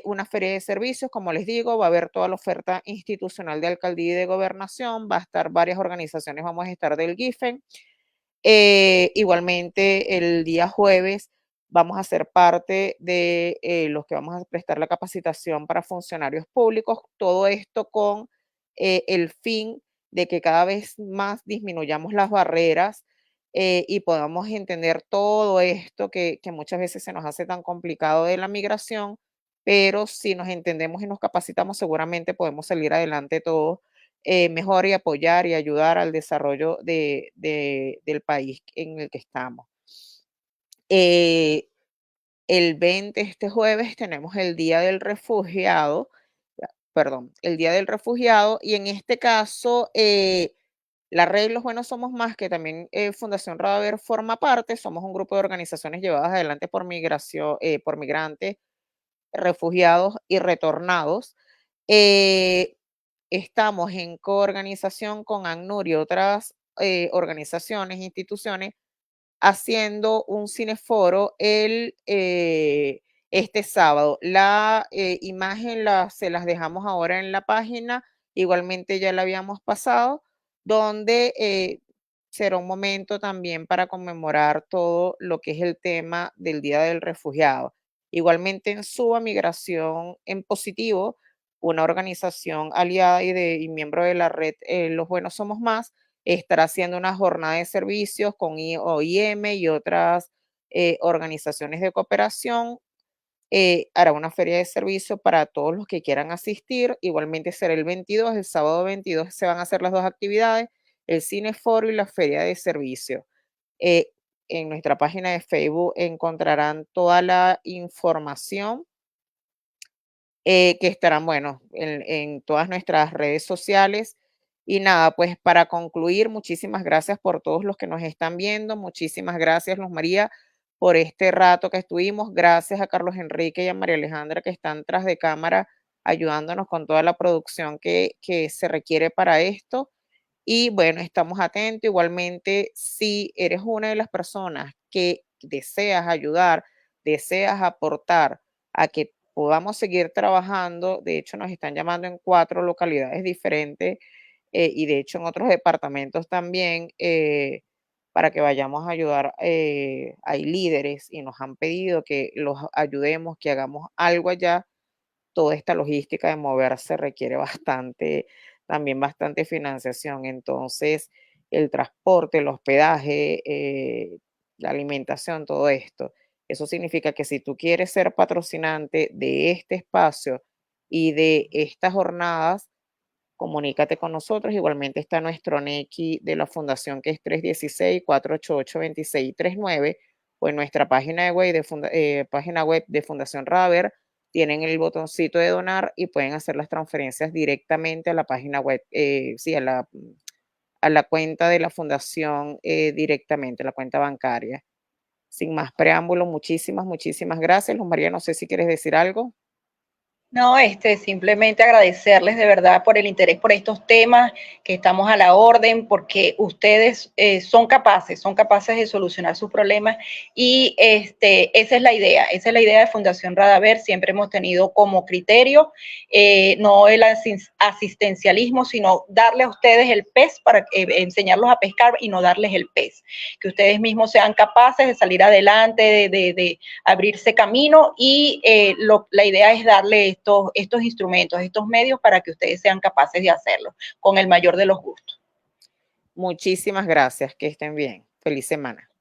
una feria de servicios, como les digo, va a haber toda la oferta institucional de alcaldía y de gobernación, va a estar varias organizaciones, vamos a estar del GIFEN. Igualmente, el día jueves vamos a ser parte de los que vamos a prestar la capacitación para funcionarios públicos, todo esto con el fin de que cada vez más disminuyamos las barreras y podamos entender todo esto que muchas veces se nos hace tan complicado de la migración, pero si nos entendemos y nos capacitamos, seguramente podemos salir adelante todos mejor y apoyar y ayudar al desarrollo del país en el que estamos. El 20, este jueves, tenemos el Día del Refugiado, el Día del Refugiado, y en este caso, la red Los Buenos Somos Más, que también Fundación Radaver forma parte, somos un grupo de organizaciones llevadas adelante por migrantes, refugiados y retornados. Estamos en coorganización con ACNUR y otras organizaciones, instituciones, haciendo un cineforo este sábado. La imagen se las dejamos ahora en la página, igualmente ya la habíamos pasado, donde será un momento también para conmemorar todo lo que es el tema del Día del Refugiado. Igualmente en Suba Migración en Positivo, una organización aliada y miembro de la red Los Buenos Somos Más, estará haciendo una jornada de servicios con OIM y otras organizaciones de cooperación. Hará una feria de servicios para todos los que quieran asistir. Igualmente será el 22, el sábado 22 se van a hacer las dos actividades, el cineforo y la feria de servicios. En nuestra página de Facebook encontrarán toda la información que estarán, bueno, en todas nuestras redes sociales. Y nada, pues para concluir, muchísimas gracias por todos los que nos están viendo. Muchísimas gracias, Luz María, por este rato que estuvimos. Gracias a Carlos Enrique y a María Alejandra que están tras de cámara ayudándonos con toda la producción que se requiere para esto. Y bueno, estamos atentos. Igualmente, si eres una de las personas que deseas ayudar, deseas aportar a que podamos seguir trabajando, de hecho nos están llamando en 4 localidades diferentes y de hecho en otros departamentos también para que vayamos a ayudar. Hay líderes y nos han pedido que los ayudemos, que hagamos algo allá. Toda esta logística de moverse requiere también bastante financiación. Entonces, el transporte, el hospedaje, la alimentación, todo esto. Eso significa que si tú quieres ser patrocinante de este espacio y de estas jornadas, comunícate con nosotros. Igualmente está nuestro NECI de la fundación, que es 316-488-2639, o en nuestra página web de Fundación Radaver tienen el botoncito de donar y pueden hacer las transferencias directamente a la página web, sí, a la cuenta de la fundación directamente, la cuenta bancaria. Sin más preámbulo, muchísimas gracias. Luz María, no sé si quieres decir algo. No, simplemente agradecerles de verdad por el interés por estos temas, que estamos a la orden, porque ustedes son capaces de solucionar sus problemas y esa es la idea de Fundación Radaver. Siempre hemos tenido como criterio no el asistencialismo, sino darle a ustedes el pez para enseñarlos a pescar y no darles el pez, que ustedes mismos sean capaces de salir adelante, de abrirse camino y la idea es darle estos instrumentos, estos medios para que ustedes sean capaces de hacerlo con el mayor de los gustos. Muchísimas gracias, que estén bien. Feliz semana.